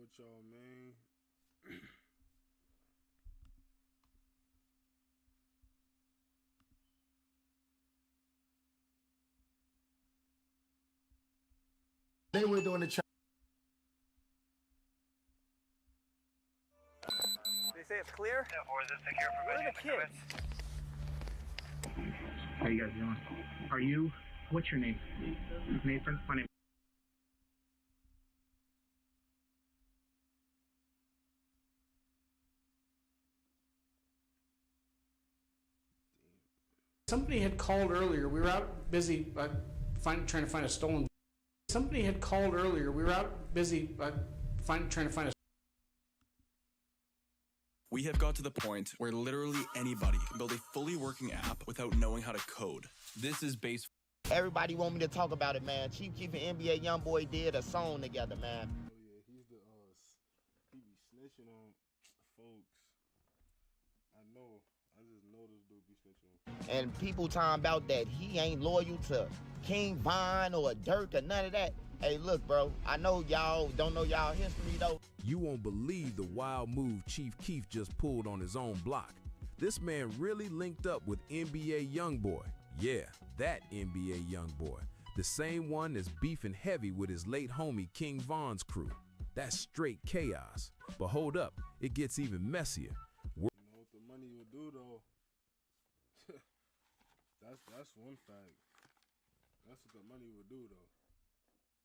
with y'all, man. They were doing the. They say it's clear? Yeah, or is it secure for Where are the kids? How you guys doing? Are you, what's your name? Nathan? My name. Somebody had called earlier. We were out busy trying to find a stolen. Somebody had called earlier. We were out busy trying to find a. We have got to the point where literally anybody can build a fully working app without knowing how to code. This is base. Everybody want me to talk about it, man. Chief Keef and NBA YoungBoy did a song together, man. Oh yeah, he's the he be snitching on folks. I know. I just know this dude be snitching on folks. And people talking about that he ain't loyal to KingVON or Dirk or none of that. Hey, look, bro, I know y'all don't know y'all history, though. You won't believe the wild move Chief Keef just pulled on his own block. This man really linked up with NBA YoungBoy. Yeah, that NBA YoungBoy. The same one that's beefing heavy with his late homie KingVON's crew. That's straight chaos. But hold up, it gets even messier. You know what the money would do, though? that's one fact. That's what the money would do, though.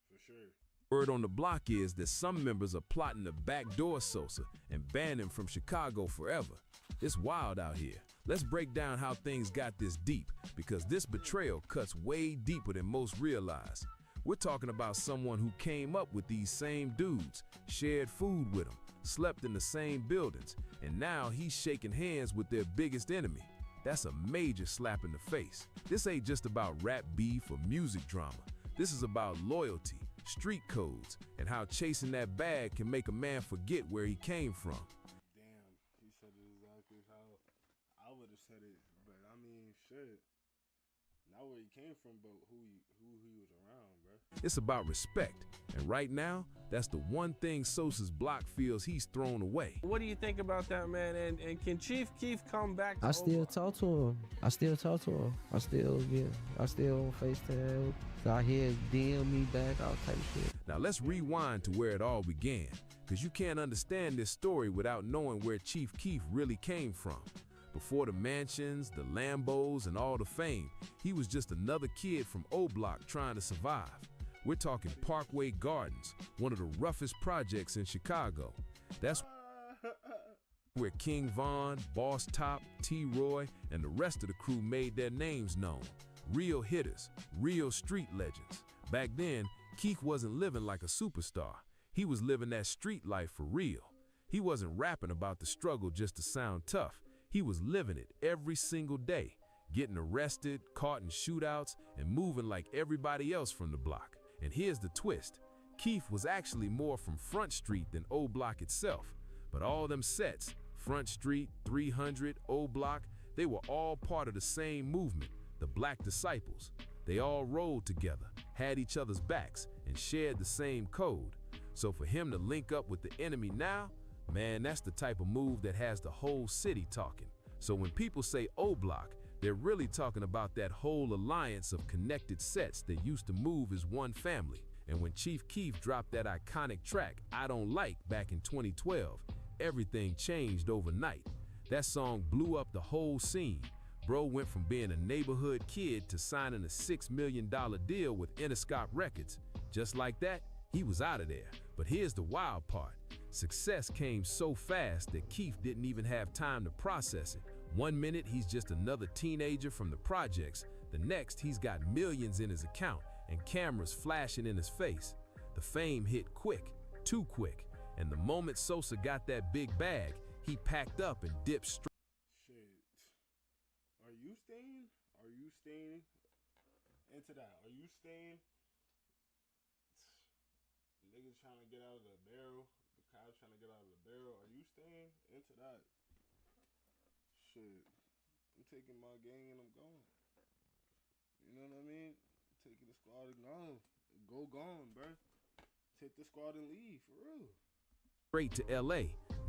For sure. Word on the block is that some members are plotting to backdoor SOSA and ban him from Chicago forever. It's wild out here. Let's break down how things got this deep, because this betrayal cuts way deeper than most realize. We're talking about someone who came up with these same dudes, shared food with them, slept in the same buildings, and now he's shaking hands with their biggest enemy. That's a major slap in the face. This ain't just about rap beef or music drama. This is about loyalty, street codes, and how chasing that bag can make a man forget where he came from. Damn, he said it exactly how I would have said it, but I mean, shit. Not where he came from, but who he was around, bro. It's about respect, and right now, that's the one thing Sosa's block feels he's thrown away. What do you think about that, man? And can Chief Keef come back to I still talk to him. I still FaceTime. I hear DM me back, all type of shit. Now let's rewind to where it all began, because you can't understand this story without knowing where Chief Keef really came from. Before the mansions, the Lambos, and all the fame, he was just another kid from OBLOCK trying to survive. We're talking Parkway Gardens, one of the roughest projects in Chicago. That's where KingVON, Boss Top, T-Roy, and the rest of the crew made their names known. Real hitters, real street legends. Back then, Keef wasn't living like a superstar. He was living that street life for real. He wasn't rapping about the struggle just to sound tough. He was living it every single day, getting arrested, caught in shootouts, and moving like everybody else from the block. And here's the twist. Keef was actually more from Front Street than O-Block itself. But all them sets, Front Street, 300, O-Block, they were all part of the same movement, the Black Disciples. They all rolled together, had each other's backs, and shared the same code. So for him to link up with the enemy now, man, that's the type of move that has the whole city talking. So when people say O-Block, they're really talking about that whole alliance of connected sets that used to move as one family. And when Chief Keef dropped that iconic track, I Don't Like, back in 2012, everything changed overnight. That song blew up the whole scene. Bro went from being a neighborhood kid to signing a $6 million deal with Interscope Records. Just like that, he was out of there. But here's the wild part. Success came so fast that Keef didn't even have time to process it. One minute, he's just another teenager from the projects. The next, he's got millions in his account and cameras flashing in his face. The fame hit quick, too quick. And the moment SOSA got that big bag, he packed up and dipped straight. Shit. Are you staying? Are you staying into that? Are you staying? Niggas trying to get out of the barrel. The cops trying to get out of the barrel. Are you staying into that? Shit. I'm taking my gang and I'm going. You know what I mean? Taking the squad and gone. Go gone, bro. Take the squad and leave, for real. straight to LA.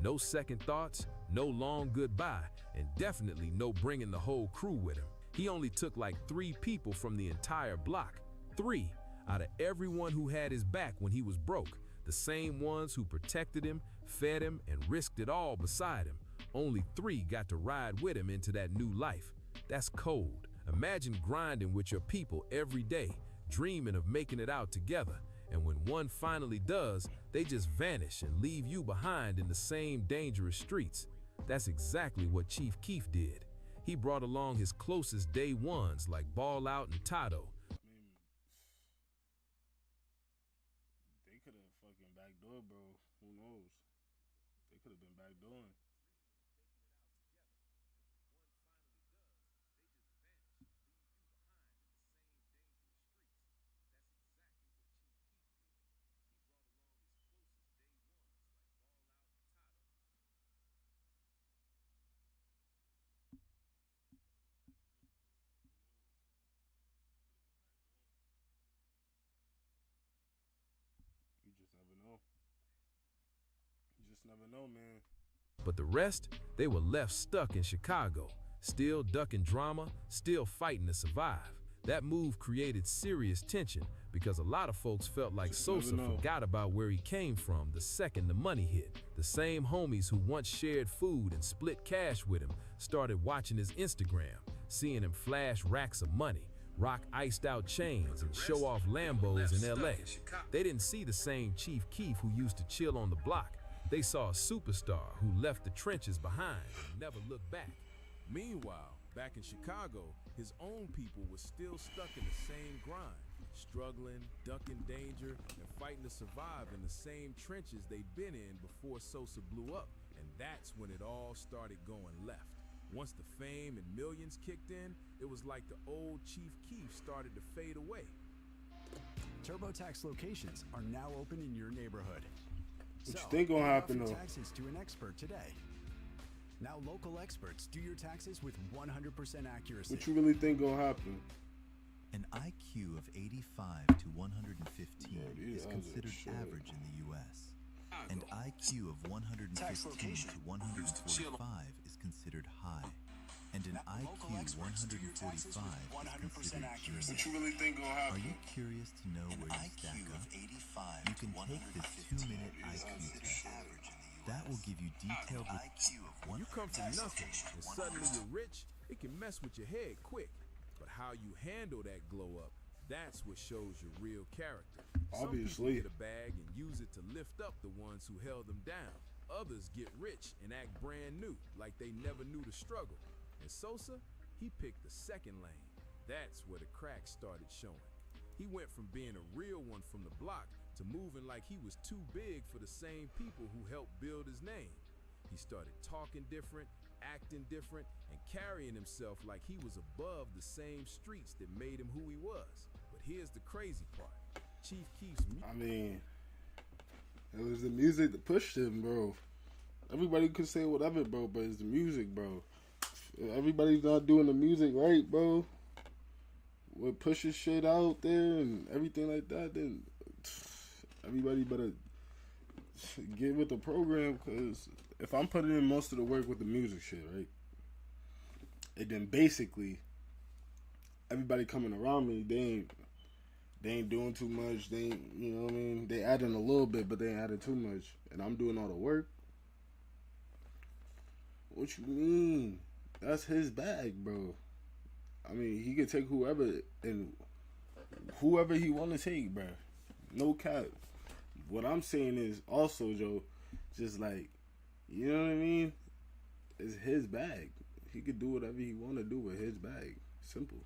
No second thoughts, no long goodbye, and definitely no bringing the whole crew with him. He only took like 3 people from the entire block. 3 out of everyone who had his back when he was broke. The same ones who protected him, fed him, and risked it all beside him. Only 3 got to ride with him into that new life. That's cold. Imagine grinding with your people every day, dreaming of making it out together. And when one finally does, they just vanish and leave you behind in the same dangerous streets. That's exactly what Chief Keef did. He brought along his closest day ones like Ball Out and Tato. I mean, they could have fucking backdoored, bro. Who knows? They could have been backdooring. You just never know. You just never know, man. But the rest, they were left stuck in Chicago, still ducking drama, still fighting to survive. That move created serious tension because a lot of folks felt like Sosa forgot about where he came from the second the money hit. The same homies who once shared food and split cash with him started watching his Instagram, seeing him flash racks of money, rock iced out chains, and show off Lambos in LA. They didn't see the same Chief Keef who used to chill on the block. They saw a superstar who left the trenches behind and never looked back. Meanwhile, back in Chicago, his own people were still stuck in the same grind, struggling, ducking danger, and fighting to survive in the same trenches they'd been in before Sosa blew up. And that's when it all started going left. Once the fame and millions kicked in, it was like the old Chief Keef started to fade away. TurboTax locations are now open in your neighborhood. What you think gonna happen though? Taxes to an expert today. Now local experts do your taxes with 100% accuracy. What you really think gonna happen? An IQ of 85 to 115 is considered average in the U.S. An IQ of 115 to 145 is considered high. And an IQ 145 is considered junior. What you really think gonna happen? Are you curious to know where you stack up? You can take this 2-minute IQ test. That will give you detailed When you come from nothing and suddenly you're rich, it can mess with your head quick. But how you handle that glow up, that's what shows your real character. Obviously. Some people get a bag and use it to lift up the ones who held them down. Others get rich and act brand new, like they never knew the struggle. And Sosa, he picked the second lane. That's where the cracks started showing. He went from being a real one from the block to moving like he was too big for the same people who helped build his name. He started talking different, acting different, and carrying himself like he was above the same streets that made him who he was. But here's the crazy part. Chief Keef's I mean, it was the music that pushed him, bro. Everybody could say whatever, bro, but it's the music, bro. If everybody's not doing the music right, bro, with pushing shit out there and everything like that, then everybody better get with the program, because if I'm putting in most of the work with the music shit, right, and then basically everybody coming around me, they ain't doing too much, they ain't, you know what I mean, they adding a little bit, but they ain't adding too much, and I'm doing all the work. What you mean? That's his bag, bro. I mean, he could take whoever and whoever he want to take, bro. No cap. What I'm saying is also, Joe, just like, you know what I mean? It's his bag. He could do whatever he want to do with his bag. Simple.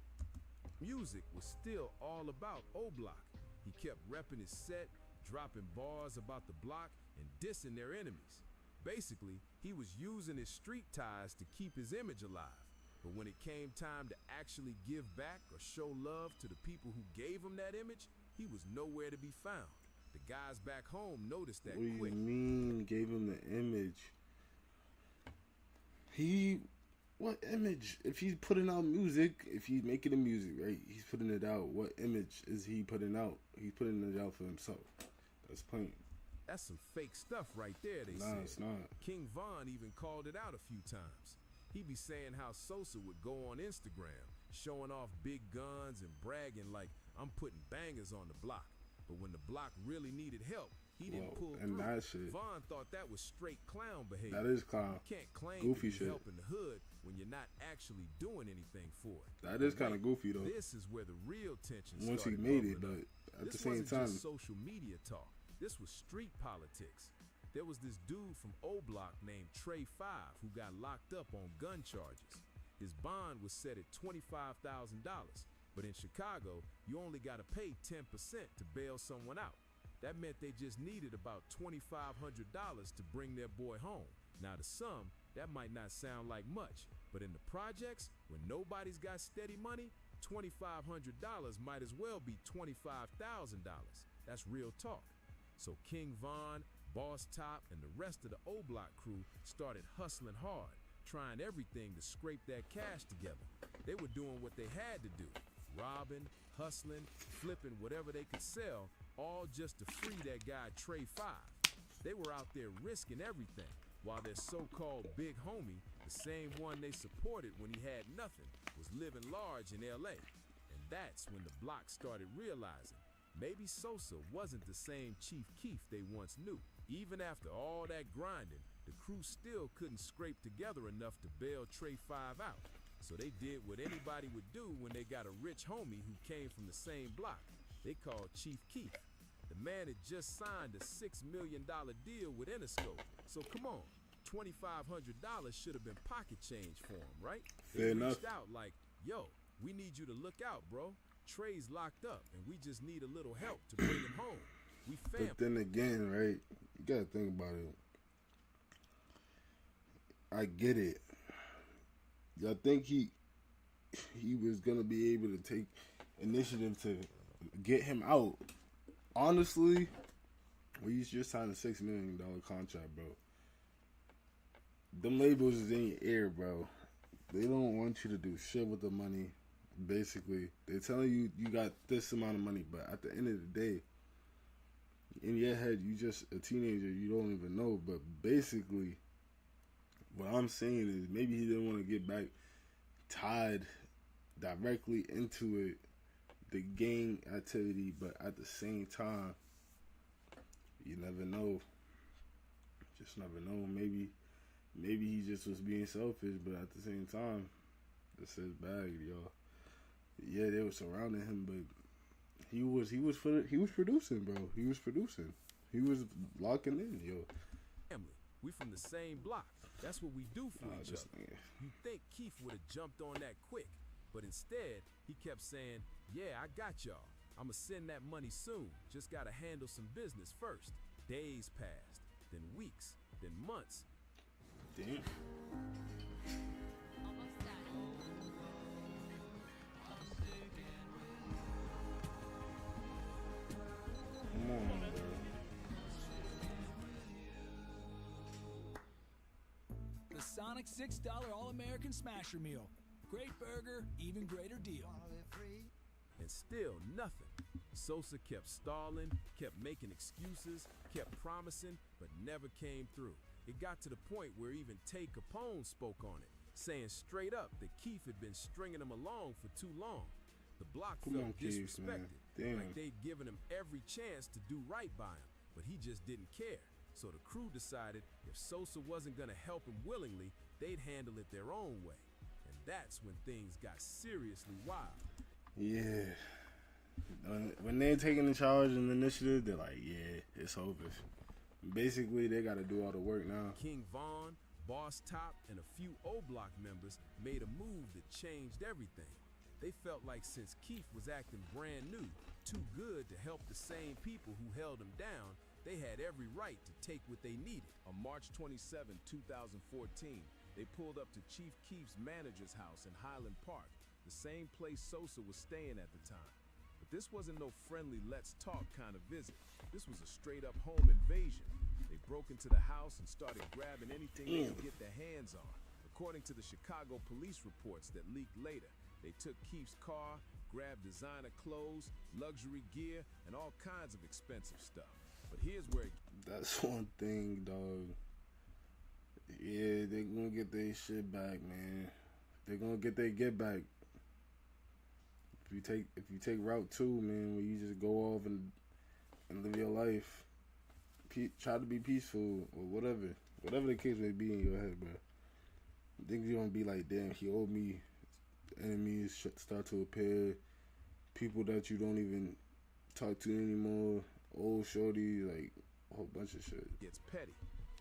music was still all about OBLOCK. He kept repping his set, dropping bars about the block, and dissing their enemies. Basically, he was using his street ties to keep his image alive. But when it came time to actually give back or show love to the people who gave him that image, he was nowhere to be found. The guys back home noticed that quick. What do you mean, gave him the image? What image? If he's putting out music, if he's making the music, right, he's putting it out. What image is he putting out? He's putting it out for himself. That's plain. That's some fake stuff right there, they Nah, said. it's not. KingVON even called it out a few times. He be saying how Sosa would go on Instagram, showing off big guns and bragging like, I'm putting bangers on the block. But when the block really needed help, he didn't pull and through. that shit. Von thought that was straight clown behavior. That is clown. You can't claim Goofy to be shit. helping the hood when you're not actually doing anything for it. That is kind of goofy though. This is where the real tension Once he started made it, bubbling but up. at the same This time, wasn't just social media talk. This was street politics. There was this dude from OBLOCK named Trey 5 who got locked up on gun charges. His bond was set at $25,000, but in Chicago, you only got to pay 10% to bail someone out. That meant they just needed about $2,500 to bring their boy home. Now to some, that might not sound like much, but in the projects, when nobody's got steady money, $2,500 might as well be $25,000. That's real talk. So KingVON, Boss Top, and the rest of the O-Block crew started hustling hard, trying everything to scrape that cash together. They were doing what they had to do, robbing, hustling, flipping whatever they could sell, all just to free that guy Trey 5. They were out there risking everything, while their so-called big homie, the same one they supported when he had nothing, was living large in LA. And that's when the block started realizing maybe Sosa wasn't the same Chief Keef they once knew. Even after all that grinding, the crew still couldn't scrape together enough to bail Trey 5 out. So they did what anybody would do when they got a rich homie who came from the same block. They called Chief Keef. The man had just signed a $6 million deal with Interscope. So come on, $2,500 should have been pocket change for him, right? They Fair enough. reached out like, yo, we need you to look out, bro. Trey's locked up, and we just need a little help to bring him home. We family. but then again, right? You gotta think about it. I get it. Y'all think he was gonna be able to take initiative to get him out? Honestly, we just signed a $6 million contract, bro. Them labels is in your ear, bro. They don't want you to do shit with the money. Basically, they're telling you you got this amount of money, but at the end of the day, in your head, you just a teenager. You don't even know. But basically, what I'm saying is maybe he didn't want to get back tied directly into it, the gang activity, but at the same time, you never know. Just never know. Maybe he just was being selfish, but at the same time, this is bag, y'all. Yeah, they were surrounding him, but he was producing, bro. He was producing. He was locking in, yo. Family. We from the same block. That's what we do for each other. You think Keef would have jumped on that quick, but instead, he kept saying, yeah, I got y'all. I'ma send that money soon. Just gotta handle some business first. Days passed, then weeks, then months. Damn. Come on, bro. The Sonic $6 All-American Smasher Meal. Great burger, even greater deal. And still nothing. Sosa kept stalling, kept making excuses, kept promising, but never came through. It got to the point where even Tay Capone spoke on it, saying straight up that Keef had been stringing him along for too long. The block felt disrespected, like they'd given him every chance to do right by him, but he just didn't care. So the crew decided if Sosa wasn't gonna help him willingly, they'd handle it their own way. And that's when things got seriously wild. Yeah. When they're taking the charge and the initiative, they're like, yeah, it's over. Basically, they got to do all the work now. KingVON, Boss Top, and a few O-Block members made a move that changed everything. They felt like since Keef was acting brand new, too good to help the same people who held him down, they had every right to take what they needed. On March 27, 2014, they pulled up to Chief Keef's manager's house in Highland Park, the same place Sosa was staying at the time. But this wasn't no friendly let's talk kind of visit. This was a straight up home invasion. They broke into the house and started grabbing anything they could get their hands on. According to the Chicago police reports that leaked later, they took Keef's car, grabbed designer clothes, luxury gear, and all kinds of expensive stuff. But here's where that's one thing, dog. Yeah, they gonna get their shit back, man. They're gonna get their get back. If you take Route 2, man, where you just go off and live your life, try to be peaceful or whatever the case may be in your head, bro. Things you gonna be like, damn, he owed me. Enemies start to appear. People that you don't even talk to anymore. Old shorty, like a whole bunch of shit. Gets petty.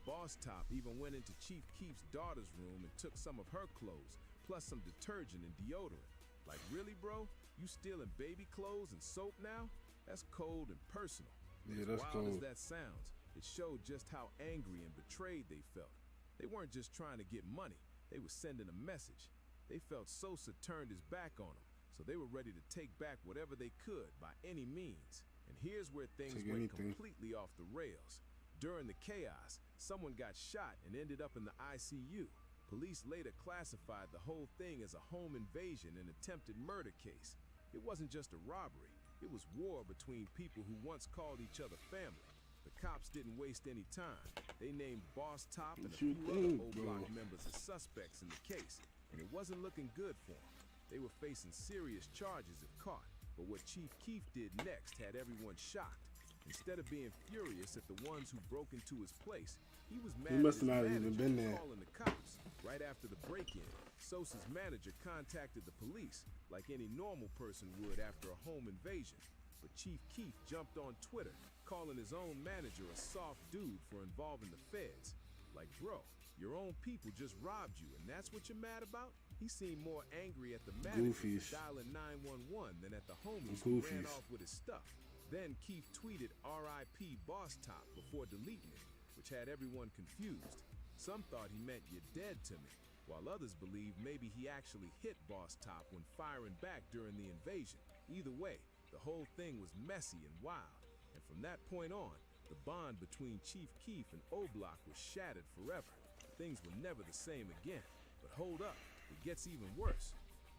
Boss Top even went into Chief Keef's daughter's room and took some of her clothes, plus some detergent and deodorant. Like, really, bro? You stealing baby clothes and soap now? That's cold and personal. Yeah, as that's wild cold. as that sounds, it showed just how angry and betrayed they felt. They weren't just trying to get money. They were sending a message. They felt Sosa turned his back on them, so they were ready to take back whatever they could by any means. And here's where things went completely off the rails. During the chaos, someone got shot and ended up in the ICU. Police later classified the whole thing as a home invasion and attempted murder case. It wasn't just a robbery. It was war between people who once called each other family. The cops didn't waste any time. They named Boss Top and a few other OBLOCK members as suspects in the case, and it wasn't looking good for them. They were facing serious charges if caught, but what Chief Keef did next had everyone shocked. Instead of being furious at the ones who broke into his place, he was mad He must at have his not even manager been for there. calling the cops. Right after the break-in, Sosa's manager contacted the police like any normal person would after a home invasion. But Chief Keef jumped on Twitter, calling his own manager a soft dude for involving the feds. Like, bro, your own people just robbed you, and that's what you're mad about? He seemed more angry at the manager for dialing 911 than at the homies who ran off with his stuff. Then Keef tweeted RIP Boss Top before deleting it, which had everyone confused. Some thought he meant you're dead to me, while others believed maybe he actually hit Boss Top when firing back during the invasion. Either way, the whole thing was messy and wild, and from that point on, the bond between Chief Keef and OBLOCK was shattered forever. Things were never the same again. But hold up, it gets even worse.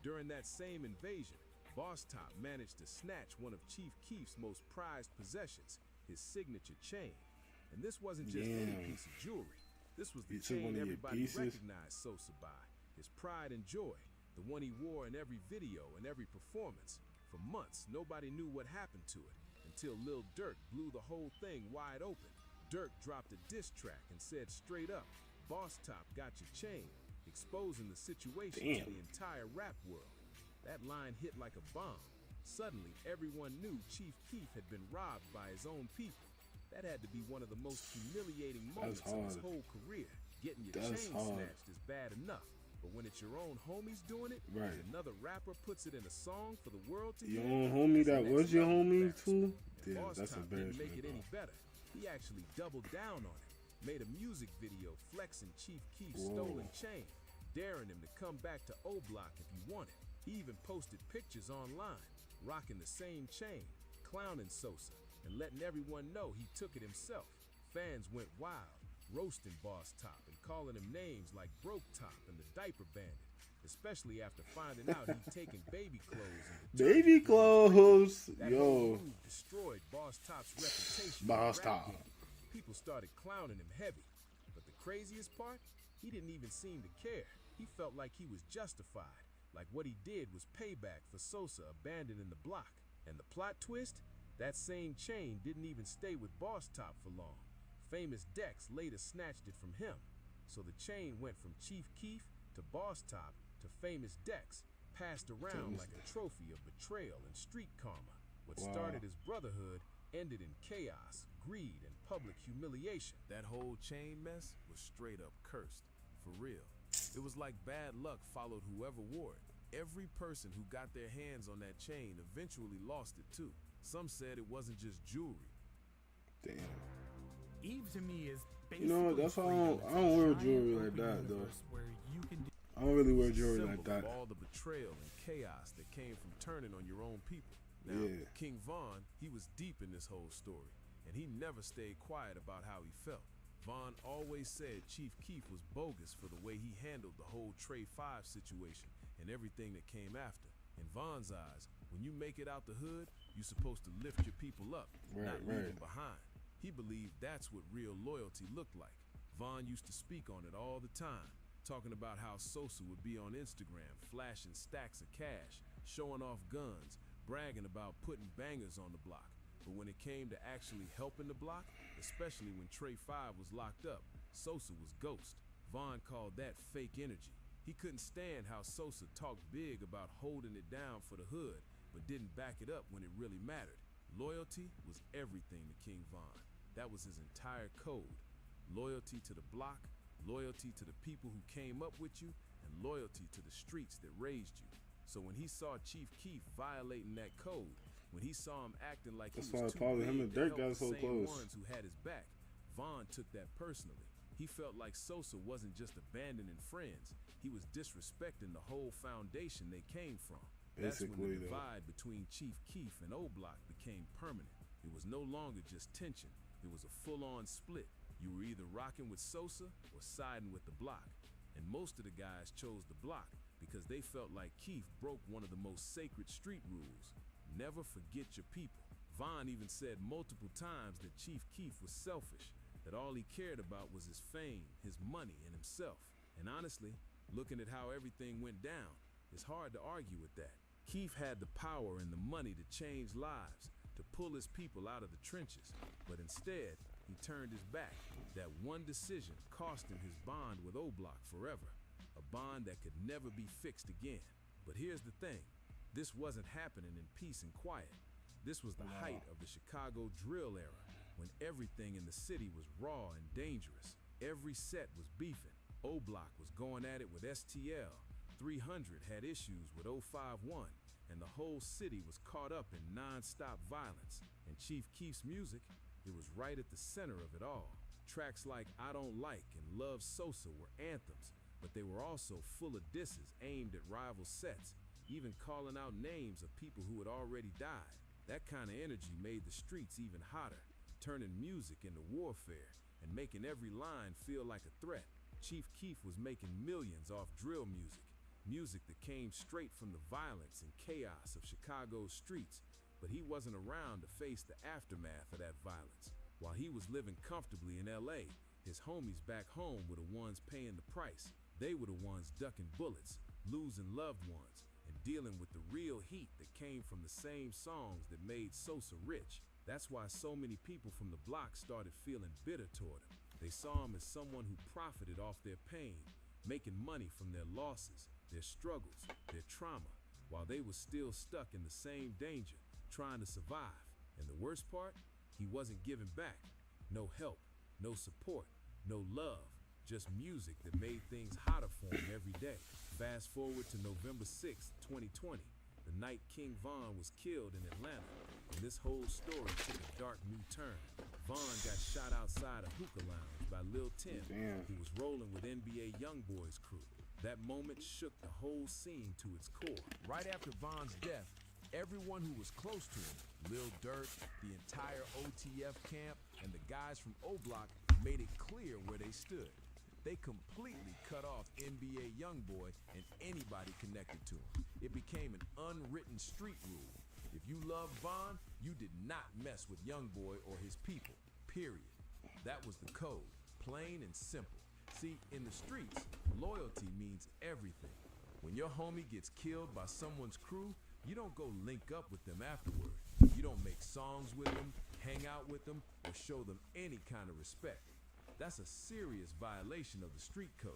During that same invasion, Boss Top managed to snatch one of Chief Keef's most prized possessions, his signature chain. And this wasn't just any piece of jewelry. This was the chain everybody recognized Sosa by, his pride and joy, the one he wore in every video and every performance. For months, nobody knew what happened to it, until Lil Durk blew the whole thing wide open. Durk dropped a diss track and said straight up, Boss Top got your chain, exposing the situation to the entire rap world. That line hit like a bomb. Suddenly, everyone knew Chief Keef had been robbed by his own people. That had to be one of the most humiliating moments of his whole career. Getting your chain snatched is bad enough, but when it's your own homies doing it, and another rapper puts it in a song for the world to hear. Your own homie that was your homie too? Yeah, that's embarrassing. Didn't make it any better. He actually doubled down on it. Made a music video flexing Chief Keef's stolen chain, daring him to come back to OBLOCK if he wanted. He even posted pictures online, rocking the same chain, clowning Sosa, and letting everyone know he took it himself. Fans went wild, roasting Boss Top and calling him names like Broke Top and the Diaper Bandit, especially after finding out he'd taken baby clothes. Baby clothes! That whole move destroyed Boss Top's reputation. Boss Top. People started clowning him heavy. But the craziest part? He didn't even seem to care. He felt like he was justified. Like what he did was payback for Sosa abandoning the block. And the plot twist? That same chain didn't even stay with Boss Top for long. Famous Dex later snatched it from him. So the chain went from Chief Keef to Boss Top to Famous Dex, passed around like a trophy of betrayal and street karma. What started as brotherhood ended in chaos, greed, and public humiliation. That whole chain mess was straight up cursed. For real. It was like bad luck followed whoever wore it. Every person who got their hands on that chain eventually lost it too. Some said it wasn't just jewelry. Damn. Eve to me is basically, you know, that's why I don't wear jewelry like that though. I don't really wear jewelry like that. All the betrayal and chaos that came from turning on your own people. Now, KingVON, he was deep in this whole story, and he never stayed quiet about how he felt. Von always said Chief Keef was bogus for the way he handled the whole Trey 5 situation and everything that came after. In Von's eyes, when you make it out the hood, you're supposed to lift your people up, not leave them behind. He believed that's what real loyalty looked like. Von used to speak on it all the time, talking about how Sosa would be on Instagram flashing stacks of cash, showing off guns, bragging about putting bangers on the block. But when it came to actually helping the block, especially when Trey 5 was locked up, Sosa was ghost. Von called that fake energy. He couldn't stand how Sosa talked big about holding it down for the hood, but didn't back it up when it really mattered. Loyalty was everything to King Von. That was his entire code. Loyalty to the block, loyalty to the people who came up with you, and loyalty to the streets that raised you. So when he saw Chief Keef violating that code, when he saw him acting like he was too big him and to Dirk help got the so same close. ones who had his back, Von took that personally. He felt like Sosa wasn't just abandoning friends, he was disrespecting the whole foundation they came from. That's when the divide between Chief Keef and OBLOCK became permanent. It was no longer just tension, it was a full-on split. You were either rocking with Sosa or siding with the block. And most of the guys chose the block because they felt like Keef broke one of the most sacred street rules. Never forget your people. Von even said multiple times that Chief Keef was selfish, that all he cared about was his fame, his money, and himself. And honestly, looking at how everything went down, it's hard to argue with that. Keef had the power and the money to change lives, to pull his people out of the trenches, but instead, he turned his back. That one decision cost him his bond with OBLOCK forever, a bond that could never be fixed again. But here's the thing, this wasn't happening in peace and quiet. This was the height of the Chicago drill era, when everything in the city was raw and dangerous. Every set was beefing. OBLOCK was going at it with STL. 300 had issues with 051, and the whole city was caught up in non-stop violence. And Chief Keef's music, it was right at the center of it all. Tracks like I Don't Like and Love Sosa were anthems, but they were also full of disses aimed at rival sets, even calling out names of people who had already died. That kind of energy made the streets even hotter, turning music into warfare and making every line feel like a threat. Chief Keef was making millions off drill music, music that came straight from the violence and chaos of Chicago's streets, but he wasn't around to face the aftermath of that violence. While he was living comfortably in LA, his homies back home were the ones paying the price. They were the ones ducking bullets, losing loved ones, and dealing with the real heat that came from the same songs that made Sosa rich. That's why so many people from the block started feeling bitter toward him. They saw him as someone who profited off their pain, making money from their losses, their struggles, their trauma, while they were still stuck in the same danger, trying to survive. And the worst part, he wasn't giving back. No help, no support, no love, just music that made things hotter for him every day. Fast forward to November 6th, 2020, the night KingVON was killed in Atlanta, and this whole story took a dark new turn. Von got shot outside a hookah lounge by Lil Tim, who was rolling with NBA YoungBoy's crew. That moment shook the whole scene to its core. Right after Von's death, everyone who was close to him, Lil Durk, the entire OTF camp, and the guys from OBLOCK made it clear where they stood. They completely cut off NBA YoungBoy and anybody connected to him. It became an unwritten street rule. If you loved Von, you did not mess with YoungBoy or his people, period. That was the code, plain and simple. See, in the streets, loyalty means everything. When your homie gets killed by someone's crew, you don't go link up with them afterward. You don't make songs with them, hang out with them, or show them any kind of respect. That's a serious violation of the street code.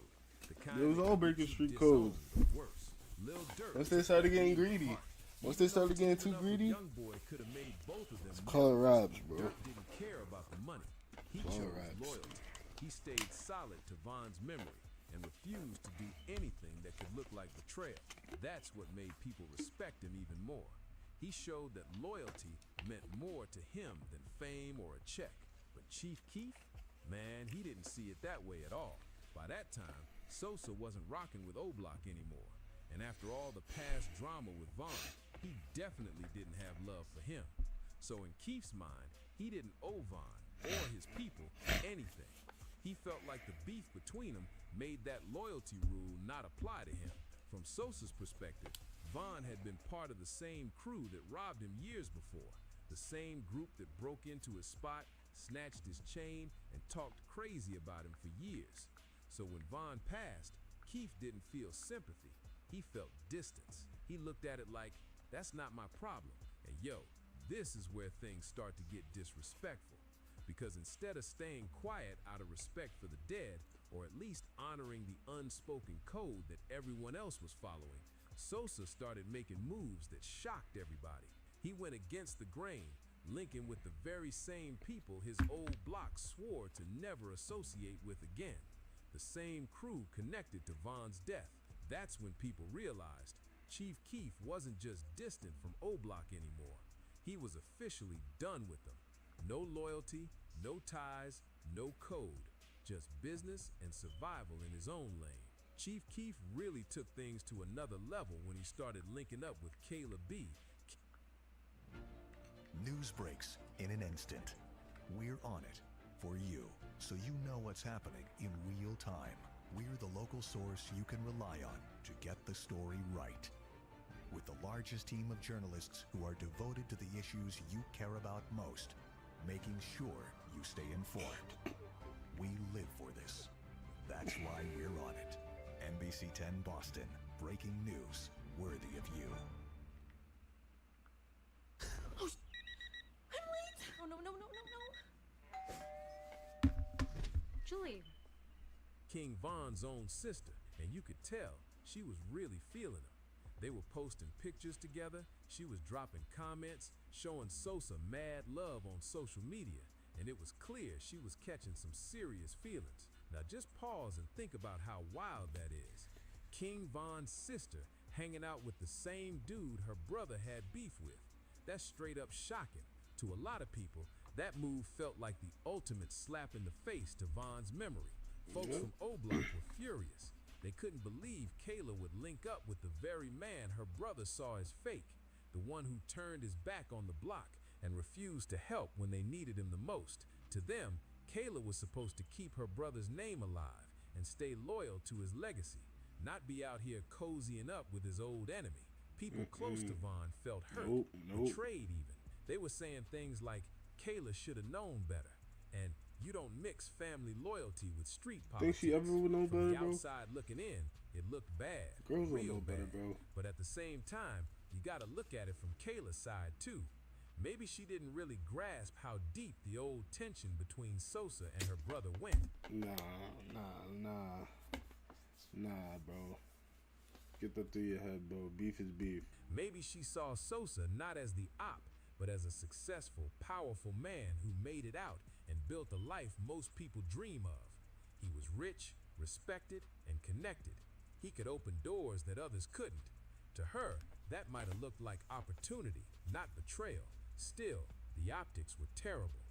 The kind it was all breaking street codes. Worse. Lil Durk, once they started getting greedy. Once they started getting too greedy, YoungBoy could have made both of them. It's color robs, bro. Durk didn't care about the money. He chose loyalty. He stayed solid to Von's memory and refused to do anything that could look like betrayal. That's what made people respect him even more. He showed that loyalty meant more to him than fame or a check. But Chief Keef, man, he didn't see it that way at all. By that time, Sosa wasn't rocking with OBLOCK anymore. And after all the past drama with Von, he definitely didn't have love for him. So in Keef's mind, he didn't owe Von or his people anything. He felt like the beef between them made that loyalty rule not apply to him. From Sosa's perspective, Von had been part of the same crew that robbed him years before, the same group that broke into his spot, snatched his chain, and talked crazy about him for years. So when Von passed, Keef didn't feel sympathy. He felt distance. He looked at it like, that's not my problem. And yo, this is where things start to get disrespectful. Because instead of staying quiet out of respect for the dead, or at least honoring the unspoken code that everyone else was following, SOSA started making moves that shocked everybody. He went against the grain, linking with the very same people his old block swore to never associate with again. The same crew connected to Von's death. That's when people realized Chief Keef wasn't just distant from OBLOCK anymore. He was officially done with them. No loyalty, no ties, no code, just business and survival in his own lane. Chief Keef really took things to another level when he started linking up with Kayla B. News breaks in an instant. We're on it for you, so you know what's happening in real time. We're the local source you can rely on to get the story right. With the largest team of journalists who are devoted to the issues you care about most, making sure you stay informed. We live for this. That's why we're on it. NBC 10 Boston, breaking news worthy of you. I'm late! Oh, no. Julie. KingVON's own sister, and you could tell she was really feeling him. They were posting pictures together, she was dropping comments, showing SOSA mad love on social media, and it was clear she was catching some serious feelings. Now just pause and think about how wild that is. KingVON's sister hanging out with the same dude her brother had beef with. That's straight up shocking. To a lot of people, that move felt like the ultimate slap in the face to Von's memory. Folks from OBLOCK were furious. They couldn't believe Kayla would link up with the very man her brother saw as fake, the one who turned his back on the block and refused to help when they needed him the most. To them, Kayla was supposed to keep her brother's name alive and stay loyal to his legacy, not be out here cozying up with his old enemy. People close to Von felt hurt, betrayed even. They were saying things like, Kayla should have known better, and you don't mix family loyalty with street politics. Think she ever would know better, From the bro? outside looking in, it looked bad, Girls don't real know better, bad. bro. But at the same time, you gotta look at it from Kayla's side too. Maybe she didn't really grasp how deep the old tension between SOSA and her brother went. Nah, bro. Get that through your head, bro. Beef is beef. Maybe she saw SOSA not as the op, but as a successful, powerful man who made it out and built a life most people dream of. He was rich, respected, and connected. He could open doors that others couldn't. To her, that might have looked like opportunity, not betrayal. Still, the optics were terrible.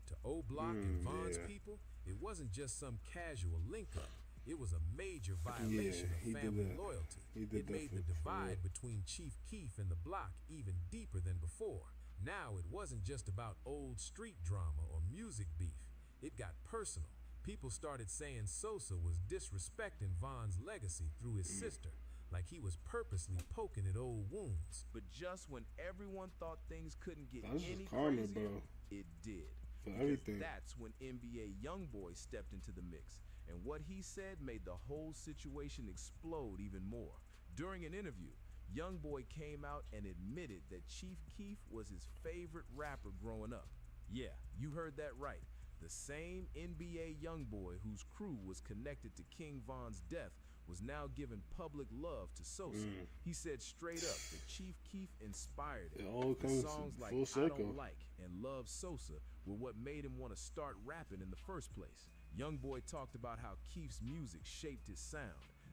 To OBLOCK and Von's people, it wasn't just some casual link-up. It was a major violation of family loyalty. It made the divide between Chief Keef and the block even deeper than before. Now it wasn't just about old street drama or music beef. It got personal. People started saying SOSA was disrespecting Von's legacy through his sister, like he was purposely poking at old wounds. But just when everyone thought things couldn't get That's any just karma, crazier, bro. it did. For Because everything. that's when NBA YoungBoy stepped into the mix. And what he said made the whole situation explode even more. During an interview, YoungBoy came out and admitted that Chief Keef was his favorite rapper growing up. Yeah, you heard that right. The same NBA YoungBoy whose crew was connected to KingVON's death was now giving public love to SOSA. He said straight up that Chief Keef inspired him. It all comes Songs like full I circle. Don't Like and Love SOSA were what made him want to start rapping in the first place. YoungBoy talked about how Keef's music shaped his sound,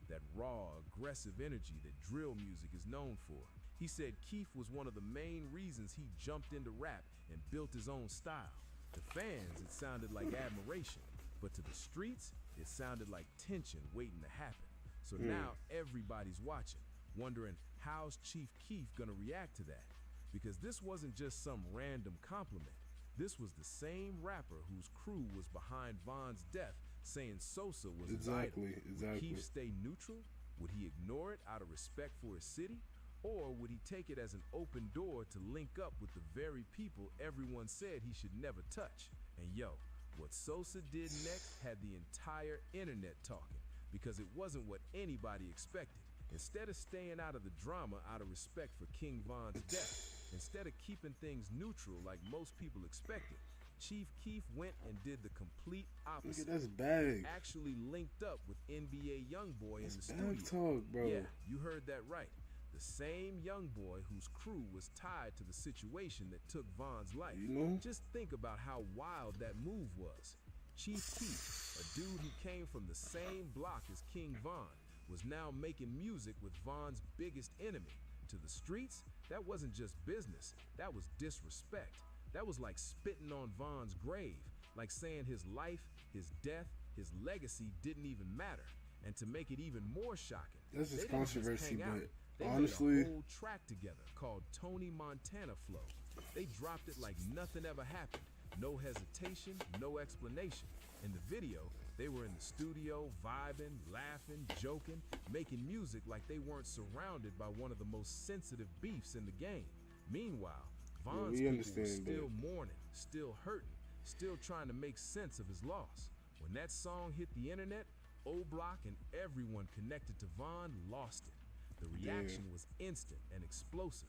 that raw, aggressive energy that drill music is known for. He said Keef was one of the main reasons he jumped into rap and built his own style. To fans, it sounded like admiration, but to the streets, it sounded like tension waiting to happen. So now everybody's watching, wondering how's Chief Keef gonna react to that? Because this wasn't just some random compliment. This was the same rapper whose crew was behind Von's death, saying SOSA was his idol. Would Keef stay neutral? Would he ignore it out of respect for his city? Or would he take it as an open door to link up with the very people everyone said he should never touch? And yo, what SOSA did next had the entire internet talking, because it wasn't what anybody expected. Instead of staying out of the drama out of respect for KingVON's death, instead of keeping things neutral like most people expected, Chief Keef went and did the complete opposite. Look at that's bag. Actually linked up with NBA YoungBoy in the studio. Bag talk, bro. Yeah, you heard that right. The same YoungBoy whose crew was tied to the situation that took Von's life. You know? Just think about how wild that move was. Chief Keef, a dude who came from the same block as KingVON, was now making music with Von's biggest enemy. To the streets, that wasn't just business, that was disrespect. That was like spitting on Von's grave, like saying his life, his death, his legacy didn't even matter. And to make it even more shocking, this is they didn't just controversy, hang out. but They honestly, made a whole track together called Tony Montana Flow. They dropped it like nothing ever happened. No hesitation, no explanation. In the video, they were in the studio, vibing, laughing, joking, making music like they weren't surrounded by one of the most sensitive beefs in the game. Meanwhile, Von's people were still mourning, still hurting, still trying to make sense of his loss. When that song hit the internet, OBLOCK and everyone connected to Von lost it. The reaction was instant and explosive.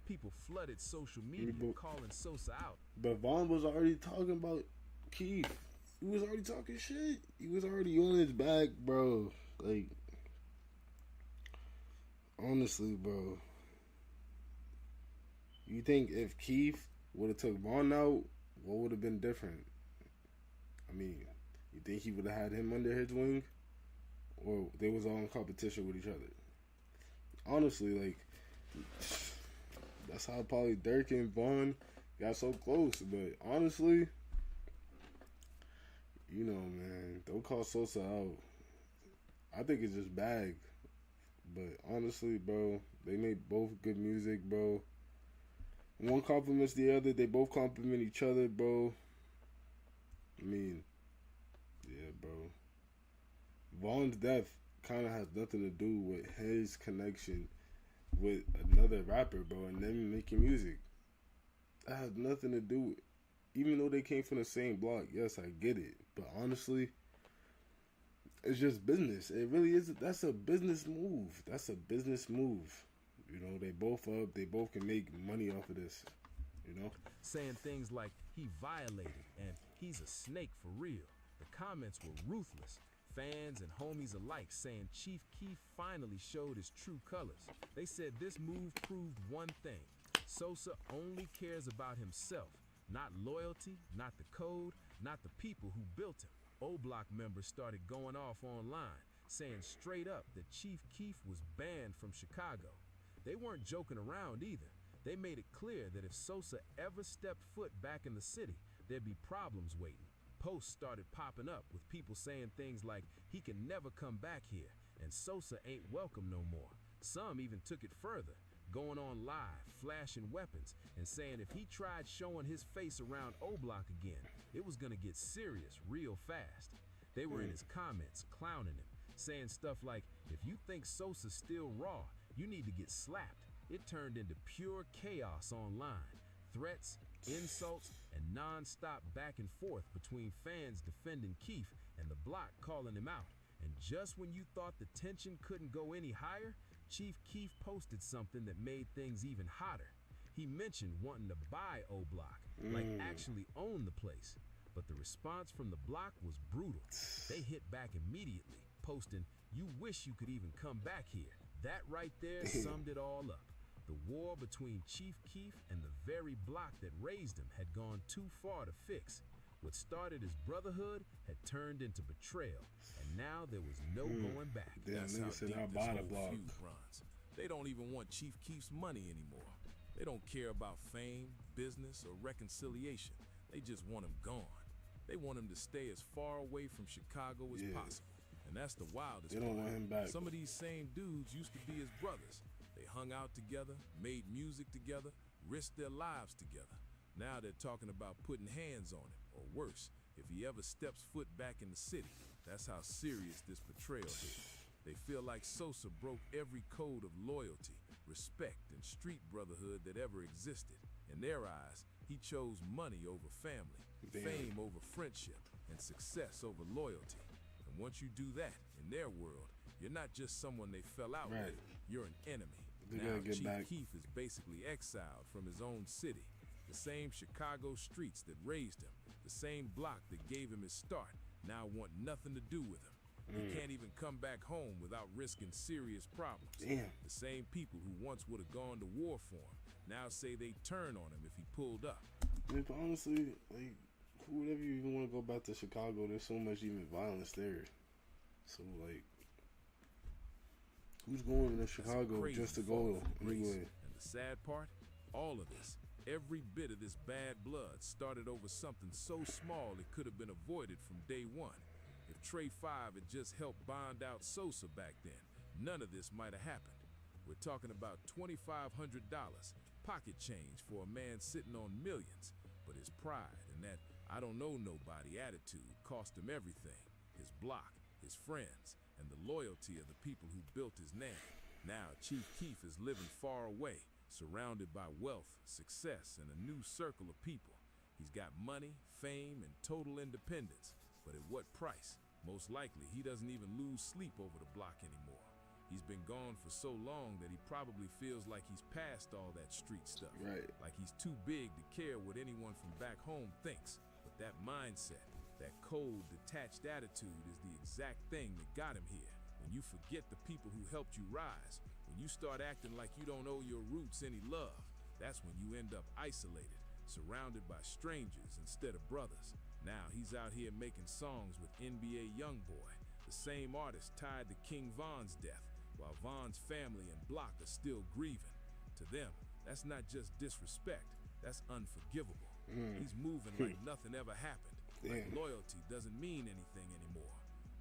People flooded social media calling SOSA out. But Von was already talking about Keef. He was already talking shit. He was already on his back, bro. Like, honestly, bro. You think if Keef would have took Von out, what would have been different? I mean, you think he would have had him under his wing? Or they was all in competition with each other? Honestly, like, that's how probably Dirk and Von got so close. But honestly, you know, man, don't call SOSA out. I think it's just bag. But honestly, bro, they made both good music, bro. One compliments the other. They both compliment each other, bro. I mean, yeah, bro. Von's death kind of has nothing to do with his connection with another rapper, bro, and them making music. That has nothing to do with, even though they came from the same block, yes, I get it. But honestly, it's just business. It really is. That's a business move. That's a business move. You know, they both up. They both can make money off of this. You know? Saying things like, he violated and he's a snake for real. The comments were ruthless. Fans and homies alike saying Chief Keef finally showed his true colors. They said this move proved one thing. SOSA only cares about himself. Not loyalty, not the code, not the people who built him. OBLOCK members started going off online, saying straight up that Chief Keef was banned from Chicago. They weren't joking around either. They made it clear that if SOSA ever stepped foot back in the city, there'd be problems waiting. Posts started popping up with people saying things like, he can never come back here, and SOSA ain't welcome no more. Some even took it further, going on live, flashing weapons, and saying if he tried showing his face around OBLOCK again, it was gonna get serious real fast. They were in his comments, clowning him, saying stuff like, if you think SOSA's still raw, you need to get slapped. It turned into pure chaos online. Threats, insults, and non-stop back and forth between fans defending Keef and the block calling him out. And just when you thought the tension couldn't go any higher, Chief Keef posted something that made things even hotter. He mentioned wanting to buy OBLOCK, like actually own the place. But the response from the block was brutal. They hit back immediately, posting, you wish you could even come back here. That right there summed it all up. The war between Chief Keef and the very block that raised him had gone too far to fix. What started as brotherhood had turned into betrayal, and now there was no going back. That's how deep this whole feud runs. They don't even want Chief Keef's money anymore. They don't care about fame, business, or reconciliation. They just want him gone. They want him to stay as far away from Chicago as possible. And that's the wildest part. They don't want him back. Some of these same dudes used to be his brothers. They hung out together, made music together, risked their lives together. Now they're talking about putting hands on him, or worse, if he ever steps foot back in the city. That's how serious this betrayal is. They feel like SOSA broke every code of loyalty, respect, and street brotherhood that ever existed. In their eyes, he chose money over family. fame over friendship, and success over loyalty. And once you do that, in their world, you're not just someone they fell out with, you're an enemy. Now Chief Keef is basically exiled from his own city, the same Chicago streets that raised him, the same block that gave him his start, now want nothing to do with him. He can't even come back home without risking serious problems. The same people who once would have gone to war for him now say they'd turn on him if he pulled up. But honestly, like, who would ever even want to go back to Chicago? There's so much even violence there. So, like, who's going to Chicago just to go anyway? And the sad part, all of this, every bit of this bad blood started over something so small it could have been avoided from day one. If Trey 5 had just helped bond out SOSA back then, none of this might have happened. We're talking about $2,500 pocket change for a man sitting on millions, but his pride and that I don't know nobody attitude cost him everything. His block, his friends, and the loyalty of the people who built his name. Now Chief Keef is living far away, surrounded by wealth, success, and a new circle of people. He's got money, fame, and total independence. But at what price? Most likely, he doesn't even lose sleep over the block anymore. He's been gone for so long that he probably feels like he's past all that street stuff. Like he's too big to care what anyone from back home thinks. But that mindset, that cold, detached attitude is the exact thing that got him here. When you forget the people who helped you rise, when you start acting like you don't owe your roots any love, that's when you end up isolated, surrounded by strangers instead of brothers. Now he's out here making songs with NBA YOUNGBOY, the same artist tied to KingVON's death, while Von's family and block are still grieving. To them, that's not just disrespect, that's unforgivable. He's moving like nothing ever happened, like loyalty doesn't mean anything anymore.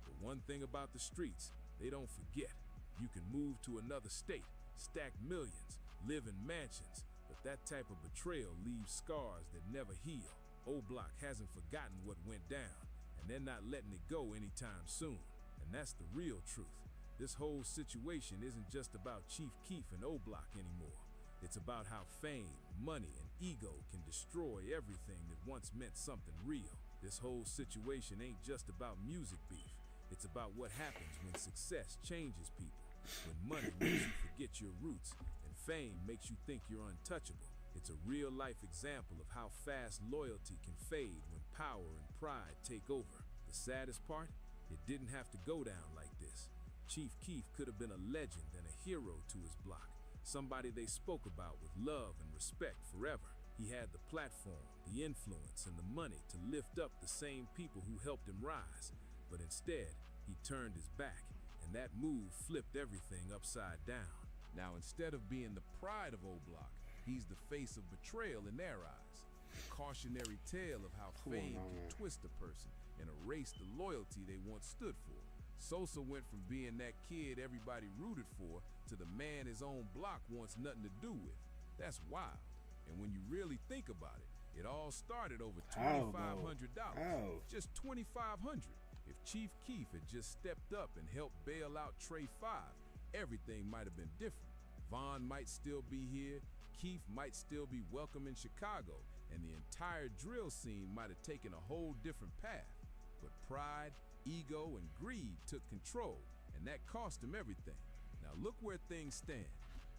But one thing about the streets, they don't forget. You can move to another state, stack millions, live in mansions, but that type of betrayal leaves scars that never heal. OBLOCK hasn't forgotten what went down, and they're not letting it go anytime soon. And that's the real truth. This whole situation isn't just about Chief Keef and OBLOCK anymore. It's about how fame, money, and ego can destroy everything that once meant something real. This whole situation ain't just about music beef. It's about what happens when success changes people, when money makes you forget your roots, and fame makes you think you're untouchable. It's a real-life example of how fast loyalty can fade when power and pride take over. The saddest part? It didn't have to go down like this. Chief Keef could have been a legend and a hero to his block, somebody they spoke about with love and respect forever. He had the platform, the influence, and the money to lift up the same people who helped him rise. But instead, he turned his back, and that move flipped everything upside down. Now, instead of being the pride of OBLOCK, he's the face of betrayal in their eyes. A cautionary tale of how fame can twist a person and erase the loyalty they once stood for. SOSA went from being that kid everybody rooted for to the man his own block wants nothing to do with. That's wild. And when you really think about it, it all started over $2,500. Just $2,500. If Chief Keef had just stepped up and helped bail out Trey 5, everything might have been different. Von might still be here, Keef might still be welcome in Chicago, and the entire drill scene might have taken a whole different path. But pride, ego, and greed took control, and that cost him everything. Now look where things stand.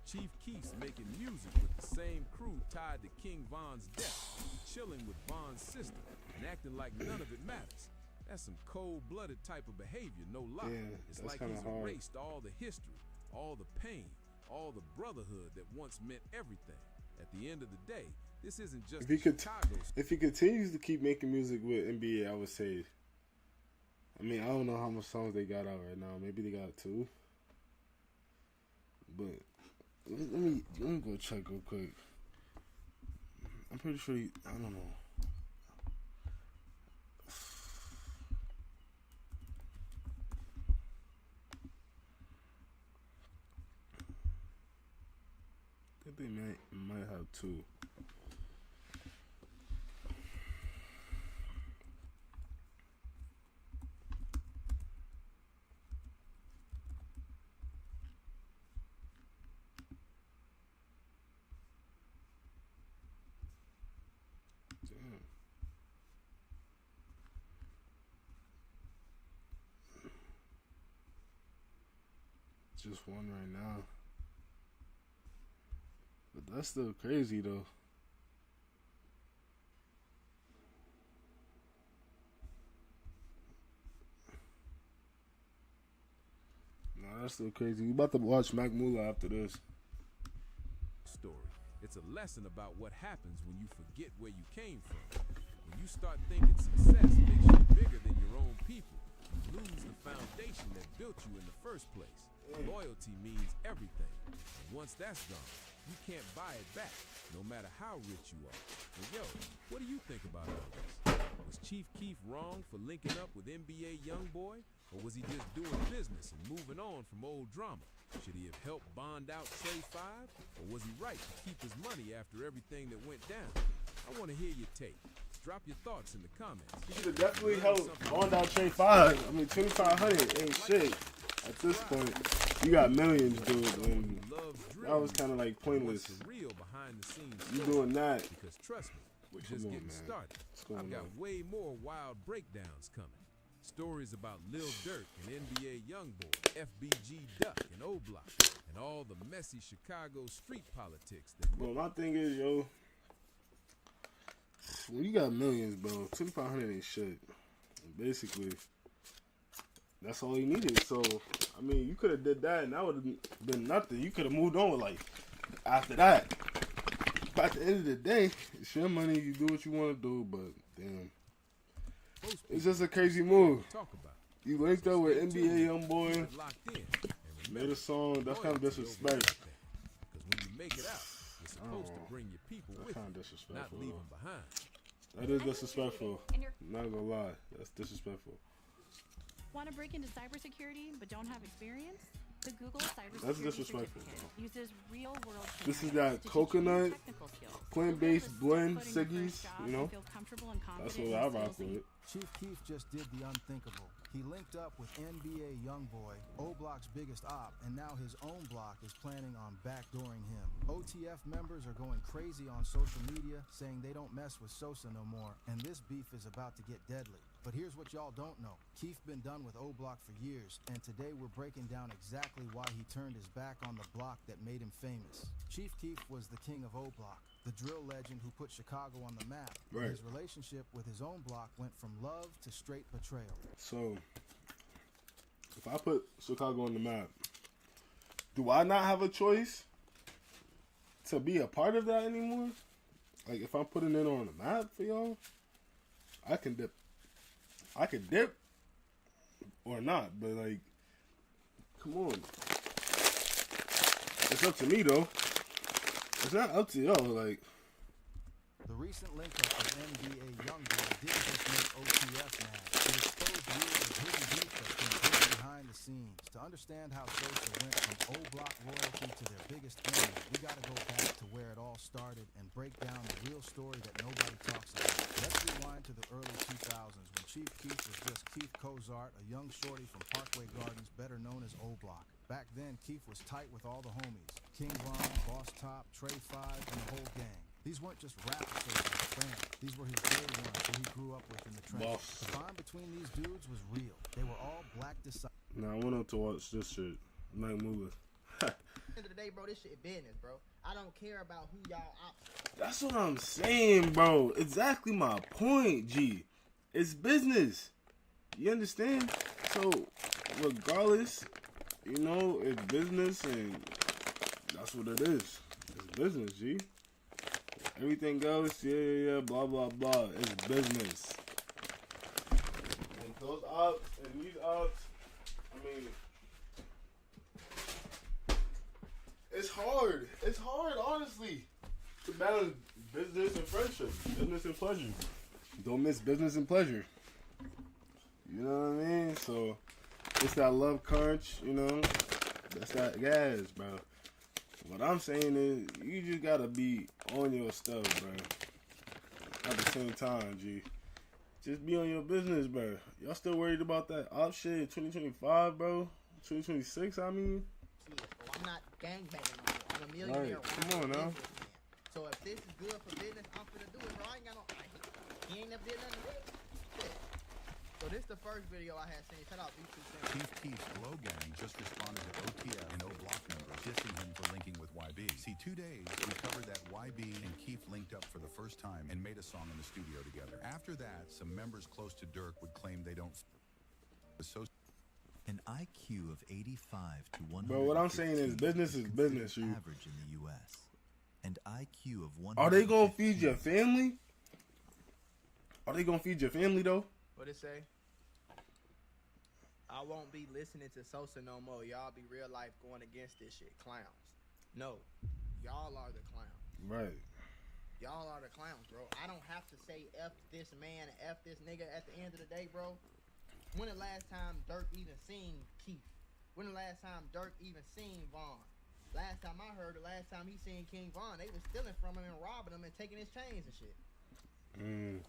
Chief Keef's making music with the same crew tied to KingVON's death, chilling with Von's sister, and acting like none of it matters. That's some cold-blooded type of behavior, no lie. It's like he's erased all the history, all the pain, all the brotherhood that once meant everything. At the end of the day, this isn't just if he continues to keep making music with NBA, I would say, I mean, I don't know how much songs they got out right now. Maybe they got 2. But let me go check real quick. I'm pretty sure I don't know. I think they might have 2. Damn. Just one right now. But that's still crazy though. Nah, that's still crazy. We about to watch Mac Mula after this. Story. It's a lesson about what happens when you forget where you came from. When you start thinking success makes you bigger than your own people, you lose the foundation that built you in the first place. Loyalty means everything. And once that's gone, you can't buy it back, no matter how rich you are. And yo, what do you think about all this? Was Chief Keef wrong for linking up with NBA YoungBoy? Or was he just doing business and moving on from old drama? Should he have helped bond out Trey 5? Or was he right to keep his money after everything that went down? I want to hear your take. Drop your thoughts in the comments. You should have definitely helped bond out Trey 5. I mean, 2,500 ain't shit. At this point, you got millions, dude, and that was kind of like pointless. You doing that? Because trust me, we're just getting started. I've got way more wild breakdowns coming. Stories about Lil Durk and NBA YoungBoy, FBG Duck and OBLOCK, and all the messy Chicago street politics. Well, my thing is, yo, when you got millions, bro, 2,500 ain't shit. Basically, that's all you needed. So, I mean, you could have did that, and that would have been nothing. You could have moved on with life after that. But at the end of the day, it's your money. You do what you want to do, but damn. It's just a crazy move. You linked up with NBA YoungBoy, made a song. That's kind of disrespectful. Because when you make it out, you're supposed to bring your people with you, not leave them behind. That is disrespectful. I'm not gonna lie. That's disrespectful. Want to break into cybersecurity but don't have experience? The Google Cybersecurity That's disrespectful, bro. Uses real-world This is that coconut, plant-based blend, Siggy's, you know? That's what I rock with. Chief Keef just did the unthinkable. He linked up with NBA YoungBoy, O-Block's biggest op, and now his own block is planning on backdooring him. OTF members are going crazy on social media, saying they don't mess with SOSA no more, and this beef is about to get deadly. But here's what y'all don't know. Keef been done with O-Block for years, and today we're breaking down exactly why he turned his back on the block that made him famous. Chief Keef was the king of O-Block, the drill legend who put Chicago on the map. Right. His relationship with his own block went from love to straight betrayal. So, if I put Chicago on the map, do I not have a choice to be a part of that anymore? Like, if I'm putting it on the map for y'all, I can dip. I can dip or not, but like, come on. It's up to me though. It's not up to y'all. Like, the recent link up with NBA YoungBoy didn't just make OTF mad. It exposed years of hidden beef that's been brewing behind the scenes. To understand how SOSA went from O-Block royalty to their biggest enemy, we gotta go back to where it all started and break down the real story that nobody talks about. Let's rewind to the early 2000s when Chief Keef was just Keef Cozart, a young shorty from Parkway Gardens, better known as O-Block. Back then, Keef was tight with all the homies. KingVON, Boss Top, Trey 5, and the whole gang. These weren't just rap associates, fans. These were his day ones who he grew up with in the trenches. The bond between these dudes was real. They were all black disciples. Nah, I went up to watch this shit. Mac Mula. At the end of the day, bro, this shit business, bro. I don't care about who y'all ops. That's what I'm saying, bro. Exactly my point, G. It's business. You understand? So, regardless, you know, it's business, and that's what it is. It's business, G. Everything else, yeah, blah, blah, blah. It's business. And those ops and these ops, I mean, it's hard. It's hard, honestly, to balance business and friendship, business and pleasure. Don't miss business and pleasure. You know what I mean? So, it's that love crunch, you know? That's that gas, bro. What I'm saying is, you just gotta be on your stuff, bro. At the same time, G. Just be on your business, bro. Y'all still worried about that op shit in 2025, bro? 2026, I mean? I'm not gangbanging no more. I'm a millionaire. Right. Come on now. So if this is good for business, I'm finna do it, bro. I ain't got no... He ain't never did nothing to me. Shit. So So this is the first video I had seen. Shout out B2. Keef Keef's Glow Gang just responded to OTF and OBLOCK members dissing him for linking with YB. See, 2 days, we covered that YB and Keef linked up for the first time and made a song in the studio together. After that, some members close to Dirk would claim they don't An IQ of 85 to 100. Bro, what I'm saying is business, you. Average in the U.S. And IQ of 100. Are they gonna feed your family? Are they gonna feed your family though? What it say? I won't be listening to Sosa no more. Y'all be real life going against this shit. Clowns. No. Y'all are the clowns. Right. Y'all are the clowns, bro. I don't have to say F this man, F this nigga at the end of the day, bro. When the last time Dirk even seen Keef? When the last time Dirk even seen Vaughn? Last time I heard, the last time he seen KingVON, they was stealing from him and robbing him and taking his chains and shit.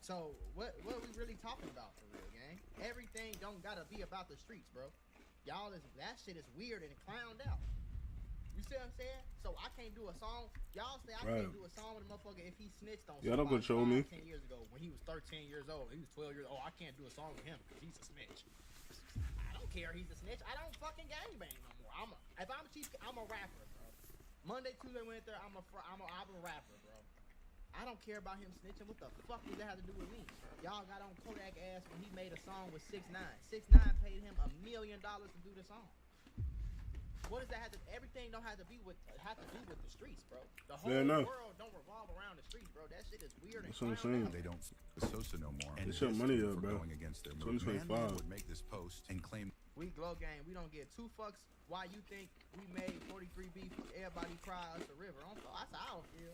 So what are we really talking about for real, gang? Everything don't gotta be about the streets, bro. Y'all that shit is weird and clowned out. You see what I'm saying? So I can't do a song. Y'all say I can't do a song with a motherfucker if he snitched on y'all don't control me. 10 years ago when he was 13 years old. He was 12 years old. I can't do a song with him because he's a snitch. I don't care he's a snitch. I don't fucking gangbang no more. If I'm Chief, I'm a rapper, bro. Monday, Tuesday, Wednesday, I'm a rapper, bro. I don't care about him snitching. What the fuck does that have to do with me? Y'all got on Kodak ass when he made a song with 6ix9ine. 6ix9ine paid him $1 million to do the song. What does that have to? Everything don't have to do with the streets, bro. The whole world don't revolve around the streets, bro. That shit is weird. That's what I'm saying. They don't Sosa no more. And it's your money up, bro. Going against their 2025 would make this post and claim we Glow Gang. We don't get 2 fucks. Why you think we made 43 beef? Everybody cry us the river. That's how I feel.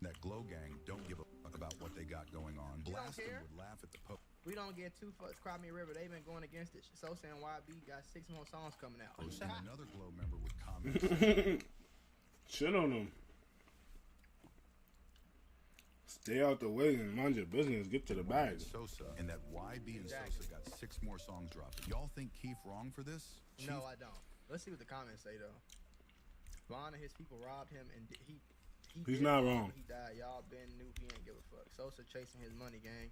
That Glow Gang don't give a fuck about what they got going on. Blasting would laugh at the post. We don't get 2 fucks. Cry me a river. They've been going against it. Sosa and YB got 6 more songs coming out. And another Glow member would comment. Shit on them. Stay out the way and mind your business. Get to the bag. Sosa and that YB and Sosa got 6 more songs dropped. Y'all think Keef wrong for this? Chief? No, I don't. Let's see what the comments say though. Vaughn and his people robbed him and he's not wrong. He died. Y'all been knew he ain't give a fuck. Sosa chasing his money, gang.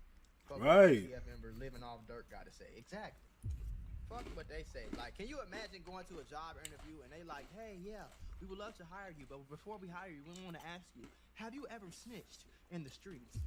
Fuck right. TF member living off Dirk gotta say. Exactly. Fuck what they say. Like, can you imagine going to a job interview and they like, hey, yeah, we would love to hire you, but before we hire you, we want to ask you, have you ever snitched in the streets?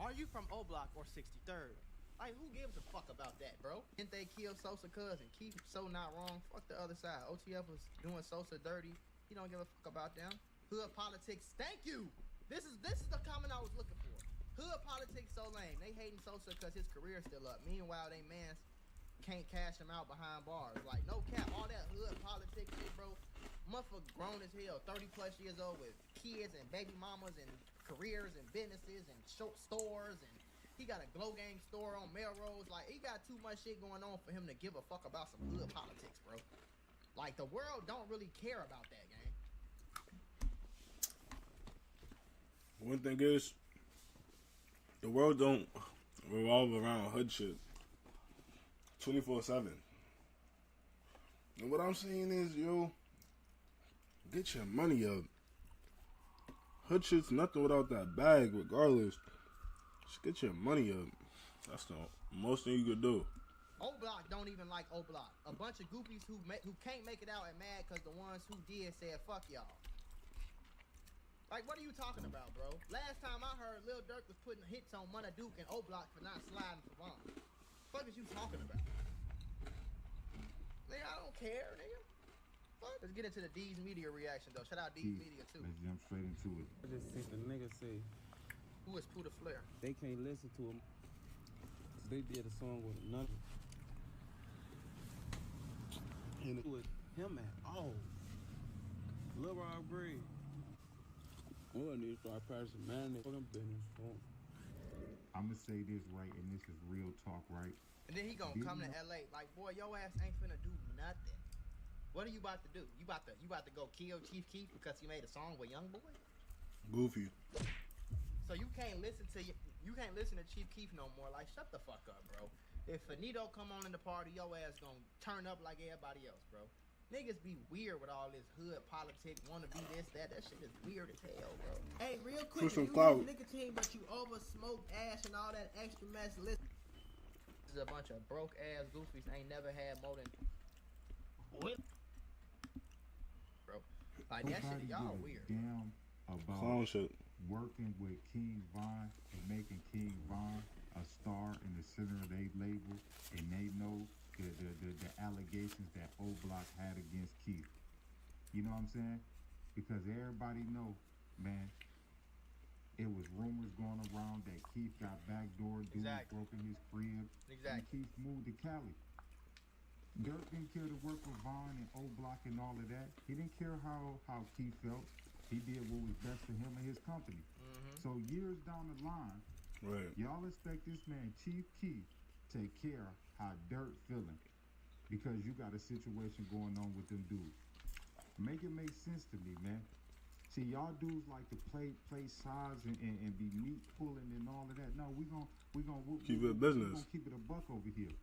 Are you from OBLOCK or 63rd? Like, who gives a fuck about that, bro? Didn't they kill Sosa cousin? Keef so not wrong. Fuck the other side. OTF was doing Sosa dirty. He don't give a fuck about them. Hood politics. Thank you. This is the comment I was looking for. Hood politics so lame. They hating Sosa because his career's still up. Meanwhile, they mans can't cash him out behind bars. Like, no cap. All that hood politics shit, bro. Motherfucker grown as hell, 30 plus years old with kids and baby mamas and careers and businesses and stores, and he got a Glow Gang store on Melrose. Like, he got too much shit going on for him to give a fuck about some hood politics, bro. Like, the world don't really care about that, gang. One thing is, the world don't revolve around hood shit 24/7. And what I'm saying is, yo, get your money up. Hood shit's nothing without that bag, regardless. Just get your money up. That's the most thing you could do. OBLOCK don't even like OBLOCK. A bunch of goofies who can't make it out and mad because the ones who did said fuck y'all. Like, what are you talking about, bro? Last time I heard, Lil Durk was putting hits on Money Duke and OBLOCK for not sliding for Vaughn. Fuck is you talking about? Nigga, I don't care, nigga. Fuck. Let's get into the D's Media reaction, though. Shout out D's Media, too. Let's jump straight into it. I just think the nigga say who is Puda Flair? They can't listen to him. They did a song with another. And with him at all. Lil Rob Gray. Well, I need to start practicing man. Fucking business. I'ma say this right, and this is real talk, right? And then he gonna come to LA like, boy, your ass ain't finna do nothing. What are you about to do? You about to go kill Chief Keef because he made a song with YoungBoy? Goofy. So you can't listen to Chief Keef no more. Like, shut the fuck up, bro. If Finito come on in the party, your ass gonna turn up like everybody else, bro. Niggas be weird with all this hood politics, wanna be this, that. That shit is weird as hell, bro. Hey, real quick, if you use nicotine but you over smoked ash and all that extra mess, listen. This is a bunch of broke ass goofies ain't never had more than. Bro, like that shit, y'all weird. Damn about Clown shit. Working with KingVON and making KingVON a star in the center of their label, and they know the allegations that OBLOCK had against Keef. You know what I'm saying? Because everybody know, man, it was rumors going around that Keef got backdoor dudes broke in his crib. And Keef moved to Cali. Dirk didn't care to work with Von and OBLOCK and all of that. He didn't care how Keef felt. He did what was best for him and his company. So years down the line, y'all expect this man Chief Keef take care of how Dirk feeling because you got a situation going on with them dudes. Make it make sense to me, man. See, y'all dudes like to play sides and be meat pulling and all of that. No, we gonna keep it business. We gonna keep it a buck over here.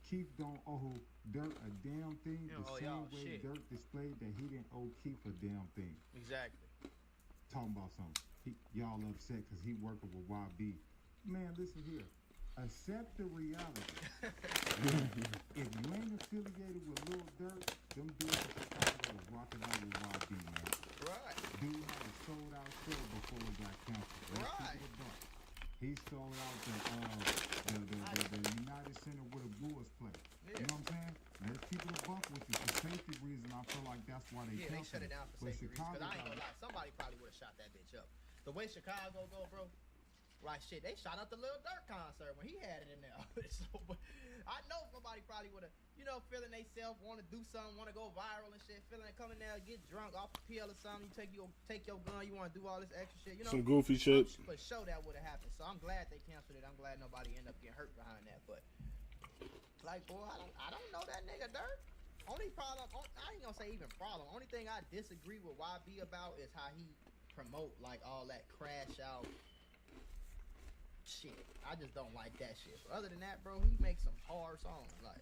Keef don't owe Dirk a damn thing the same way Dirk displayed that he didn't owe Keef a damn thing. Exactly. Talking about something. Y'all upset because he working with YB. Man, listen here. Accept the reality. If you ain't affiliated with Lil Durk, them dudes in Chicago was rocking out with YB, man. Right. Dude had a sold out show before it got canceled. Right. He sold out the United Center where the Bulls play. Yeah. You know what I'm saying? Let's keep it a buck with you. For safety reason, I feel like that's why they canceled. They shut it down for safety reasons. Because I ain't gonna lie, somebody probably would have shot that bitch up. The way Chicago go, bro. Right, shit, they shot up the Lil Durk concert when he had it in there. So, I know somebody probably would have, feeling they self, want to do something, want to go viral and shit, feeling they coming there, get drunk off a pill or something, you take your gun, you want to do all this extra shit, some goofy shit. For sure that would have happened. So I'm glad they canceled it. I'm glad nobody ended up getting hurt behind that. But like, boy, I don't know that nigga Durk. Only problem, I ain't gonna say even problem. Only thing I disagree with YB about is how he promote like all that crash out shit. I just don't like that shit. But other than that, bro, he makes some hard songs. Like,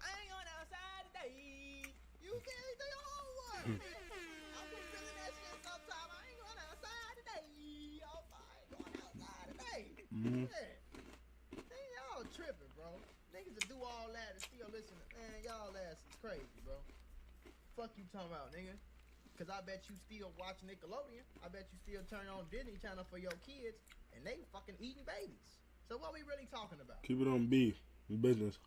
I ain't going outside today. You can't stay home. I'm feeling that shit sometime. I ain't going outside today. Oh, I ain't going outside today. Yeah. Y'all tripping, bro. Niggas that do all that and still listen. Man, y'all ass is crazy, bro. Fuck you talking about, nigga. Cause I bet you still watch Nickelodeon. I bet you still turn on Disney Channel for your kids. And they fucking eating babies. So what we really talking about? Keep it on B. Business.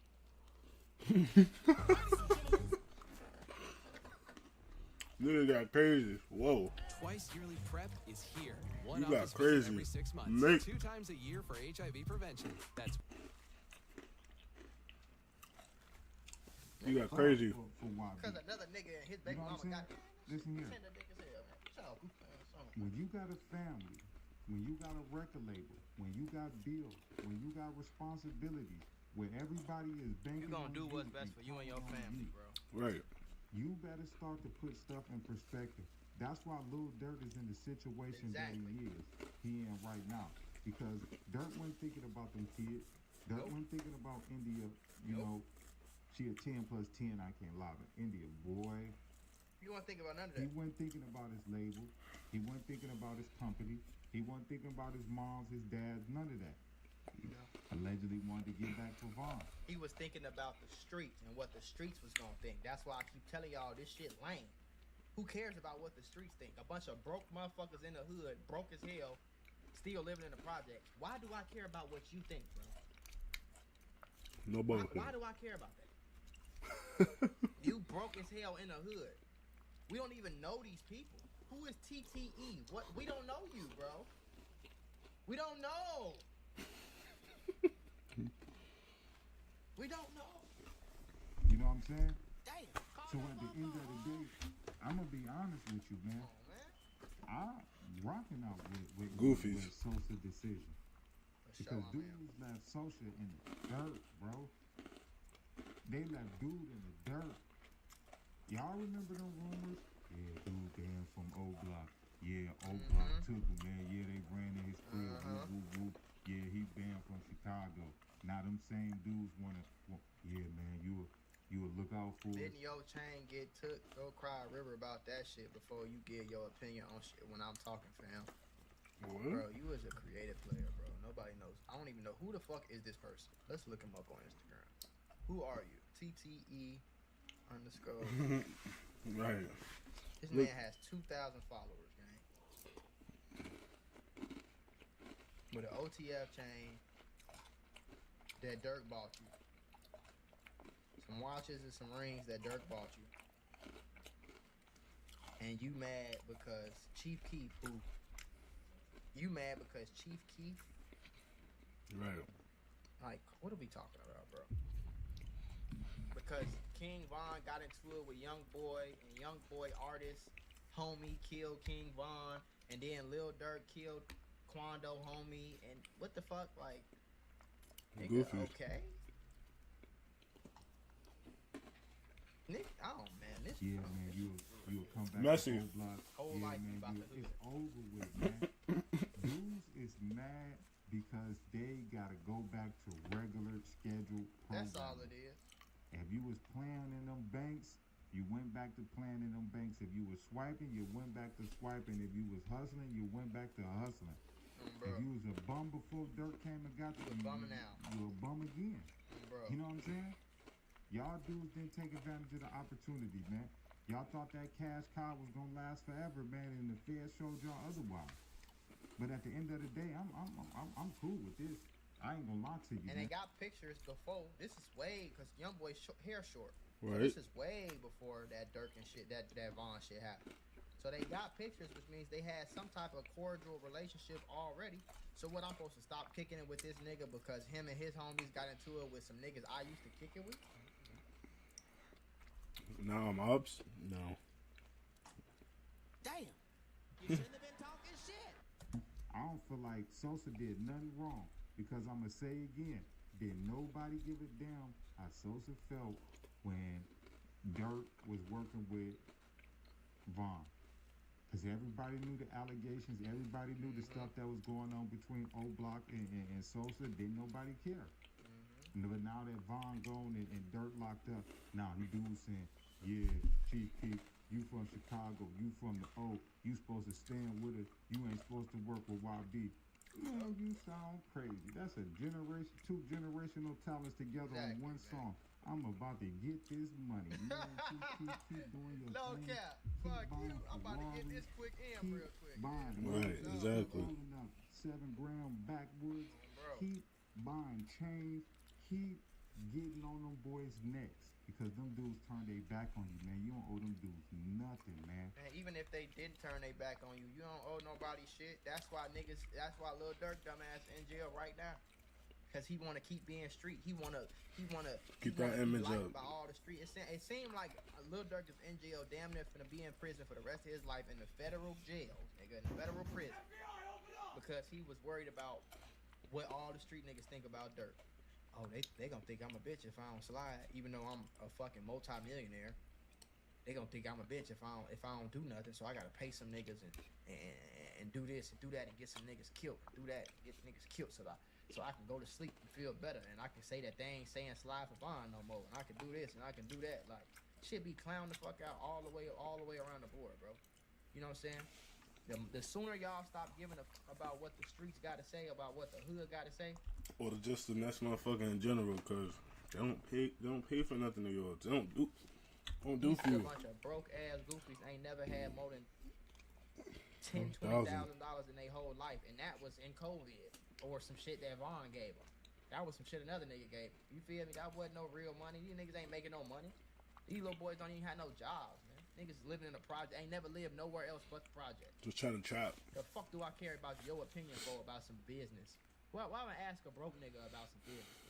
Nigga got crazy. Whoa. Twice yearly PrEP is here. You got crazy. Every 6 months. 2 times a year for HIV prevention. That's. You got crazy. Because another nigga and his baby mama got. Listen here. When you got a family, when you got a record label, when you got bills, when you got responsibilities, where everybody is banking, you gonna do what's best for you and your family, bro. Right. You better start to put stuff in perspective. That's why Lil Durk is in the situation that he in right now. Because Durk wasn't thinking about them kids. Durk wasn't thinking about India. You know, she a 10 plus 10. I can't lie, but India, boy. You wasn't thinking about none of that. He wasn't thinking about his label. He wasn't thinking about his company. He wasn't thinking about his moms, his dads, none of that. He allegedly wanted to get back for Vaughn. He was thinking about the streets and what the streets was gonna think. That's why I keep telling y'all this shit lame. Who cares about what the streets think? A bunch of broke motherfuckers in the hood, broke as hell, still living in the project. Why do I care about what you think, bro? Nobody. Why do I care about that? You broke as hell in the hood. We don't even know these people. Who is TTE? What? We don't know you, bro. We don't know. We don't know. You know what I'm saying? Damn. So at the end of the day, I'm gonna be honest with you, man. I'm rocking out with Goofies. With SOSA decision. Because dudes left SOSA in the dirt, bro. They left dude in the dirt. Y'all remember them rumors? Yeah, dude banned from OBLOCK. Yeah, OBLOCK took him, man. Yeah, they ran in his crib. Whoop, whoop, whoop. Yeah, he banned from Chicago. Now them same dudes yeah, man, you will look out for. Didn't your chain get took? Go cry a river about that shit before you give your opinion on shit when I'm talking, fam. What? Bro, you was a creative player, bro. Nobody knows. I don't even know who the fuck is this person. Let's look him up on Instagram. Who are you? TTE underscore. Right. This man has 2,000 followers, gang. With an OTF chain that Dirk bought you. Some watches and some rings that Dirk bought you. And you mad because Chief Keef, you mad because Chief Keef? Right. Like, what are we talking about, bro? Because KingVON got into it with YoungBoy, and YoungBoy artist homie killed KingVON, and then Lil Durk killed Quando homie, and what the fuck, like, nigga, Goofy. okay? Nick, oh man, this yeah, man, you'll come back messy. to block. Whole Yeah, life man, about to do it's over with, man. Dudes is mad because they gotta go back to regular scheduled programming. That's all it is. If you was playing in them banks, you went back to playing in them banks. If you was swiping, you went back to swiping. If you was hustling, you went back to hustling. If you was a bum before Dirk came and got you, a bum now. You a bum again. Bro. You know what I'm saying? Y'all dudes didn't take advantage of the opportunity, man. Y'all thought that cash cow was gonna last forever, man, and the Fed showed y'all otherwise. But at the end of the day, I'm cool with this. I ain't gonna lie to you. And man. they got pictures before. This is way because YoungBoy's hair short. Right. So this is way before that Dirk and shit, that Von shit happened. So they got pictures, which means they had some type of cordial relationship already. So what, I'm supposed to stop kicking it with this nigga because him and his homies got into it with some niggas I used to kick it with? Now I'm ups. No. Damn. You shouldn't have been talking shit. I don't feel like Sosa did nothing wrong because I'm gonna say again, did nobody give a damn how Sosa felt when Dirk was working with Von? Because everybody knew the allegations, everybody knew the stuff that was going on between OBLOCK and Sosa. Didn't nobody care. But now that Von gone and Dirk locked up, now the dude saying, yeah, Chief Keef, you from Chicago, you from the O, you supposed to stand with us, you ain't supposed to work with YB. Man, you sound crazy. That's a generation, two generational talents together on one song. I'm about to get this money. Man, keep doing your No thing. cap. Keep Fuck you. buying I'm about to get Ferraris. this quick in Keep real quick. buying Right, exactly. rolling up 7 gram backwoods. Bro. Keep buying chains. Keep getting on them boys' necks because them dudes turned their back on you, man. You don't owe them dudes nothing, man. Man, even if they didn't turn their back on you, you don't owe nobody shit. That's why Lil Durk dumbass in jail right now. Cause he wanna keep being street. He wanna Keep that image up. By all the street. It seemed like Lil Durk is in jail, damn near finna be in prison for the rest of his life in the federal jails, nigga, in the federal prison. Because he was worried about what all the street niggas think about Durk. Oh, they gonna think I'm a bitch if I don't slide, even though I'm a fucking multi-millionaire. They gonna think I'm a bitch if I don't do nothing. So I gotta pay some niggas and do this and do that and get some niggas killed. Do that and get niggas killed so I can go to sleep and feel better. And I can say that they ain't saying slide for Bond no more. And I can do this and I can do that. Like, shit be clown the fuck out all the way around the board, bro. You know what I'm saying? The sooner y'all stop giving about what the streets got to say, about what the hood got to say, Or just the next motherfucker in general, cause they don't pay for nothing of yours. They don't do for you. A bunch of broke ass goofies ain't never had more than $10,000, $20,000 in their whole life, and that was in COVID or some shit that Vaughn gave them. That was some shit another nigga gave them. You feel me? That wasn't no real money. These niggas ain't making no money. These little boys don't even have no jobs, man. Niggas living in a project, ain't never lived nowhere else but the project. Just trying to trap. The fuck do I care about your opinion for about some business? Why would I ask a broke nigga about some business?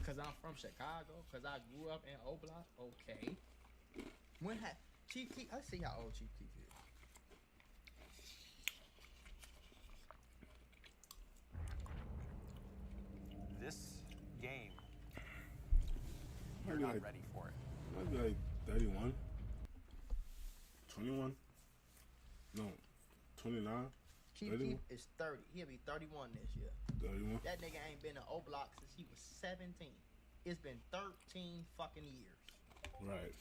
Cause I'm from Chicago? Cause I grew up in OBLOCK? Okay. Chief Keef, let's see how old Chief Keef is. This game, Might you're be not like, ready for it. Might be like 31. 21? No. 29? Chief Keef is 30. He'll be 31 this year. 31? That nigga ain't been to OBLOCK since he was 17. It's been 13 fucking years. Right.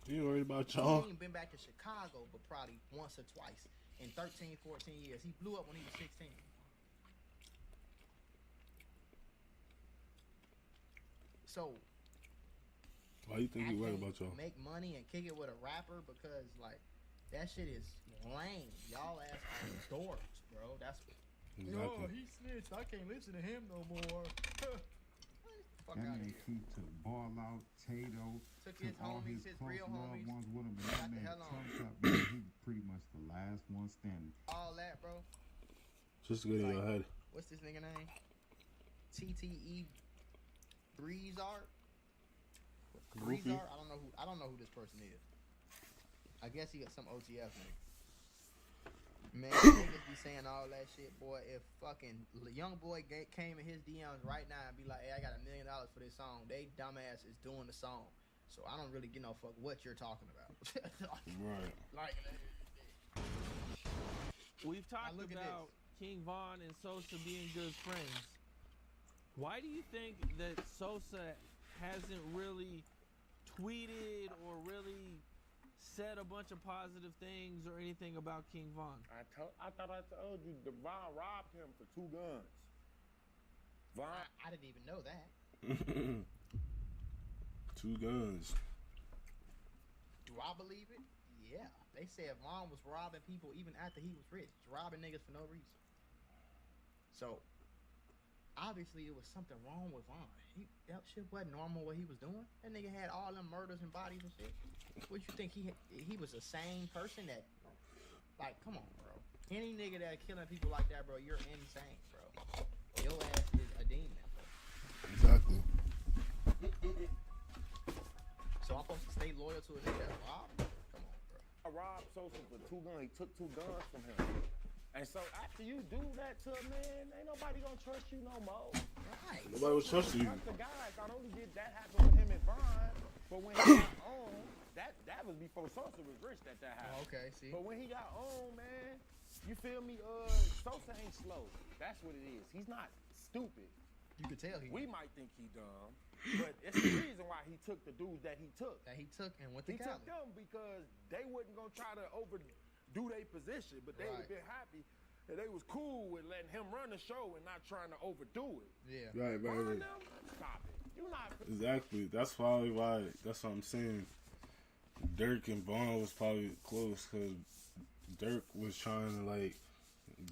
You worried about y'all? He ain't been back to Chicago, but probably once or twice in 13, 14 years. He blew up when he was 16. So Why you think he worried about y'all? Make money and kick it with a rapper because like that shit is lame. Y'all ass are dorks, bro. That's Exactly. no, he snitched. I can't listen to him no more. Fuck That out man here. Keef took Ball Out, Tato, Took his all homies, his his close real loved homies. ones with him, and Got that the man hell on. turned up. Man, he pretty much the last one standing. All that, bro. Just to get in your head. What's this nigga name? TTE Breezart? Breezart? I don't know who this person is. I guess he got some OTF nigga. Man, niggas be saying all that shit, boy. If fucking YoungBoy came in his DMs right now and be like, hey, I got $1 million for this song, they dumbass is doing the song. So I don't really give no fuck what you're talking about. Right. Like, we've talked look at about KingVON and SOSA being good friends. Why do you think that SOSA hasn't really tweeted or really said a bunch of positive things or anything about KingVON? I thought I told you Von robbed him for 2 guns. Von, I didn't even know that. 2 guns. Do I believe it? Yeah. They said Von was robbing people even after he was rich. Robbing niggas for no reason. So, obviously it was something wrong with Von. That shit wasn't normal what he was doing. That nigga had all them murders and bodies and shit. What you think he was a sane person that, like, come on, bro. Any nigga that killing people like that, bro, you're insane, bro. Your ass is a demon, bro. Exactly. So I'm supposed to stay loyal to a nigga that robbed? Come on, bro. I robbed Sosa for 2 guns. He took 2 guns from him. And so after you do that to a man, ain't nobody gonna trust you no more. Right. Nobody would trust you. Trust the guys. Not only did that happen with him and Von, but when he got on, that was before Sosa was rich that happened. Oh, okay, see. But when he got on, man, you feel me? Sosa ain't slow. That's what it is. He's not stupid. You could tell we might think he dumb, but it's the reason why he took the dudes that he took. That he took and went to He took them because they wasn't gonna try to overdo their position, but they would have been happy that they was cool with letting him run the show and not trying to overdo it. Yeah. Right. Stop it. You not Exactly. That's probably why. That's what I'm saying. Dirk and Vaughn was probably close because Dirk was trying to like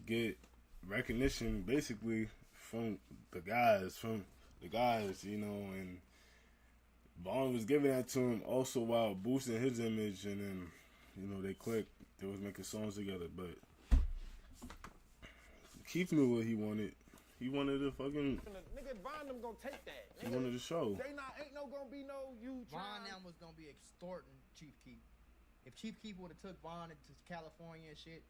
get recognition basically from the guys, you know, and Vaughn was giving that to him also while boosting his image, and then, you know, they clicked. They was making songs together, but Keef knew what he wanted. He wanted to fucking. Nigga, Von them gonna take that. He wanted to show. They ain't gonna be no you. Von them was gonna be extorting Chief Keef. If Chief Keef would have took Von into California and shit,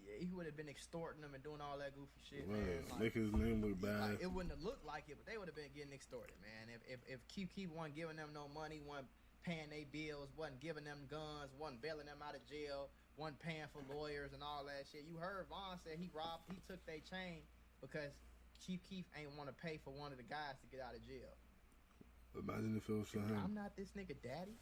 yeah, he would have been extorting them and doing all that goofy shit, Right. man. Like, Make his name look bad. like, it wouldn't have looked like it, but they would have been getting extorted, man. If Keef wasn't giving them no money, wasn't paying their bills, wasn't giving them guns, wasn't bailing them out of jail, wasn't paying for lawyers and all that shit. You heard Von said he took their chain because Chief Keef ain't want to pay for one of the guys to get out of jail. Imagine if it was for him. I'm not this nigga daddy.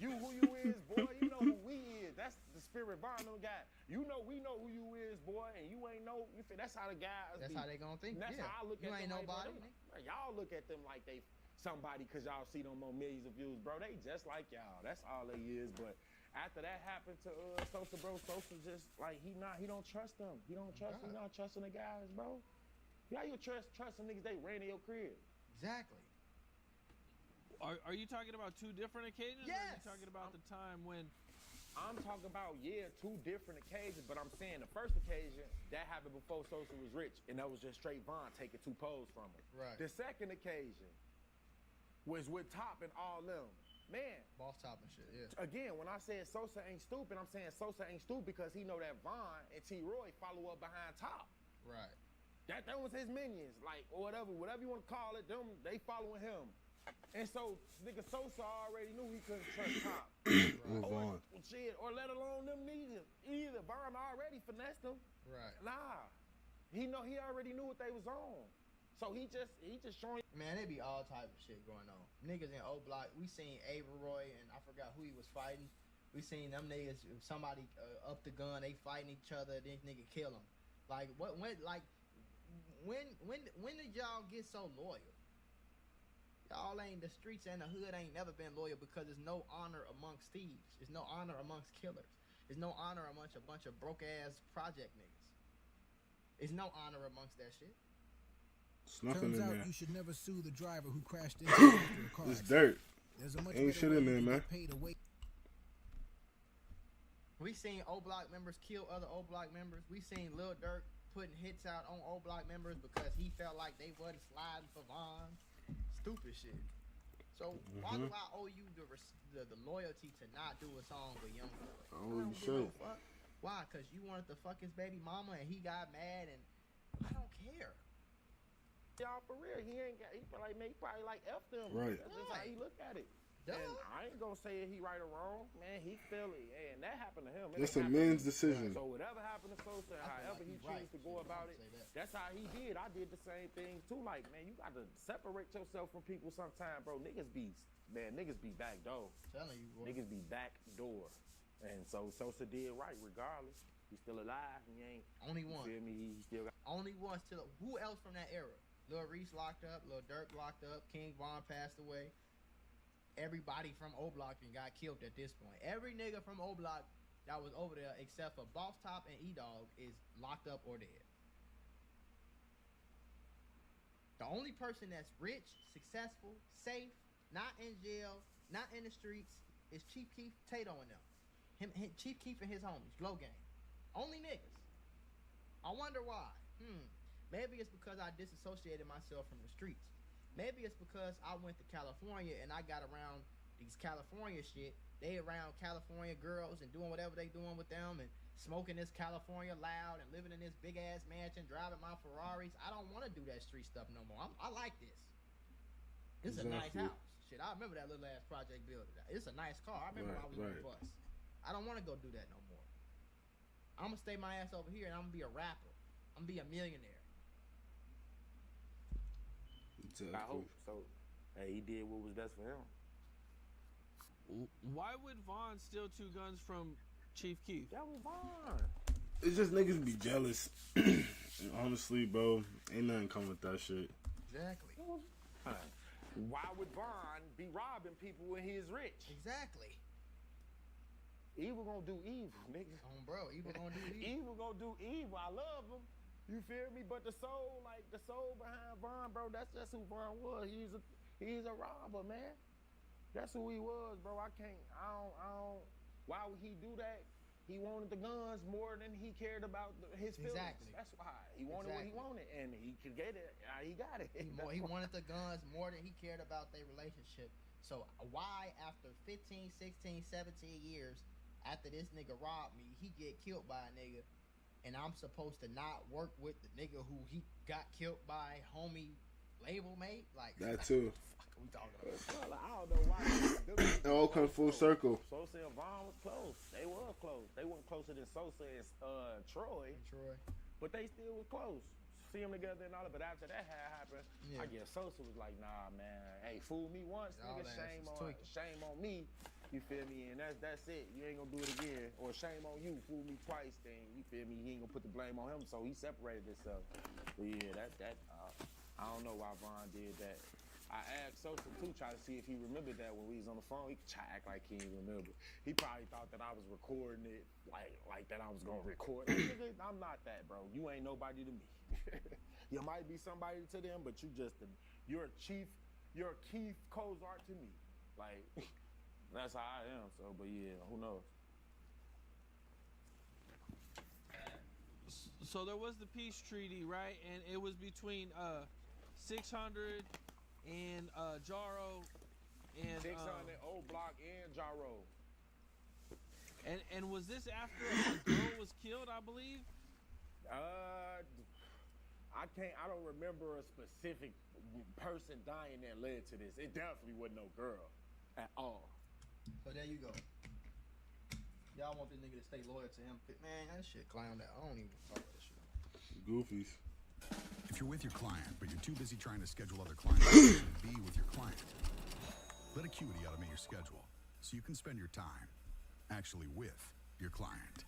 You who you is, boy. You know who we is. That's the spirit Von them got. You know we know who you is, boy, and you ain't know. You feel, that's how the guys. That's how they gonna think. That's yeah. how I look you at ain't them. nobody. Like, y'all look at them like they somebody because y'all see them on millions of views, bro. They just like y'all. That's all they is. But after that happened to Sosa, bro, Sosa just like he don't trust them. He don't trust. He not trusting the guys, bro. How you trust some niggas they ran in your crib? Exactly. Are you talking about 2 different occasions? Yes. Or are you talking about the time when? I'm talking about 2 different occasions, but I'm saying the first occasion that happened before Sosa was rich, and that was just straight Von taking 2 poles from him. Right. The second occasion was with Top and all them. Man, Boss Top and shit. Yeah. Again, when I said Sosa ain't stupid, I'm saying Sosa ain't stupid because he know that Von and T. Roy follow up behind Top. Right. That was his minions, like, or whatever you want to call it. Them, they following him. And so, nigga Sosa already knew he couldn't trust Top. Or let alone them either. Von already finessed them. Right. Nah. He already knew what they was on. So he just showing. Man, there be all type of shit going on. Niggas in OBLOCK, we seen Averoy and I forgot who he was fighting. We seen them niggas, if somebody up the gun, they fighting each other, then nigga kill them. Like when did y'all get so loyal? Y'all ain't, the streets and the hood ain't never been loyal because there's no honor amongst thieves. There's no honor amongst killers. There's no honor amongst a bunch of broke ass project niggas. There's no honor amongst that shit. It's nothing Turns in out there. you should never sue the driver who crashed into you after a car It's accident. dirt. There's a much Ain't better shit in way there, to man. get paid away. We seen O-Block members kill other O-Block members. We seen Lil Durk putting hits out on O-Block members because he felt like they wasn't sliding for Von. Stupid shit. So why do I owe you the loyalty to not do a song with YoungBoy? I don't give no fuck. Why? Because you wanted to fuck his baby mama and he got mad and I don't care. Y'all for real, he probably like F them. Right. That's just how he look at it. Duh. And I ain't gonna say he right or wrong, man. He feel it, and that happened to him. It's a men's decision. So whatever happened to Sosa, however he choose to go about it, that's how he did. I did the same thing too. Like, man, you got to separate yourself from people sometime, bro. Niggas be back door. Telling you, bro. Niggas be back door. And so Sosa did right regardless. He's still alive. He ain't only one. You feel me? He still got only one still. Who else from that era? Lil Reese locked up. Lil Durk locked up. KingVON passed away. Everybody from O-Block and got killed at this point. Every nigga from O-Block that was over there, except for Boss Top and E-Dog, is locked up or dead. The only person that's rich, successful, safe, not in jail, not in the streets, is Chief Keef, Tato, and them. Chief Keef and his homies, Glow Gang. Only niggas. I wonder why. Maybe it's because I disassociated myself from the streets. Maybe it's because I went to California and I got around these California shit. They around California girls and doing whatever they doing with them and smoking this California loud and living in this big ass mansion, driving my Ferraris. I don't want to do that street stuff no more. I like this. This is a nice house. Shit, I remember that little ass project building. It's a nice car. I remember I was on the bus. I don't want to go do that no more. I'm gonna stay my ass over here and I'm gonna be a rapper. I'm gonna be a millionaire. I hope so. Hey, he did what was best for him. Why would Von steal 2 guns from Chief Keef? That was Von. It's just niggas be jealous. Honestly, bro, ain't nothing come with that shit. Exactly. Why would Von be robbing people when he is rich? Exactly. Evil gonna do evil, nigga. Bro, evil gonna do evil. Evil gonna do evil. I love him. You feel me? But the soul behind Von, bro, that's just who Von was. He's a robber, man. That's who he was, bro. I don't. Why would he do that? He wanted the guns more than he cared about his feelings. Exactly. That's why. He wanted what he wanted, and he could get it. He got it. He wanted the guns more than he cared about their relationship. So why, after 15, 16, 17 years after this nigga robbed me, he get killed by a nigga, and I'm supposed to not work with the nigga who he got killed by, homie label mate? Like that too. What we talking about? I don't know why. It all comes full circle. Sosa and Von was close. They were close. They weren't closer than Sosa and Troy. But they still was close. See them together and all that. But after that had happened, I guess Sosa was like, nah, man. Hey, fool me once, nigga. Shame on me. You feel me? And that's it. You ain't gonna do it again. Or shame on you. Fool me twice. Then you feel me? He ain't gonna put the blame on him. So he separated himself. But yeah, I don't know why Von did that. I asked Sosa too, try to see if he remembered that when we was on the phone. He could try to act like he didn't remember. He probably thought that I was recording it, like that I was gonna record it. Nigga, I'm not that, bro. You ain't nobody to me. You might be somebody to them, but you're a Keef Cozart to me. Like, that's how I am. So, but yeah, who knows? So there was the peace treaty, right? And it was between 600 and Jaro and 600 O-Block and Jaro. And was this after a girl was killed, I believe? I don't remember a specific person dying that led to this. It definitely wasn't no girl at all. So there you go. Y'all want this nigga to stay loyal to him? Man, that shit clowned out. I don't even talk about this shit. Goofies. If you're with your client, but you're too busy trying to schedule other clients to be with your client, let Acuity automate your schedule so you can spend your time actually with your client.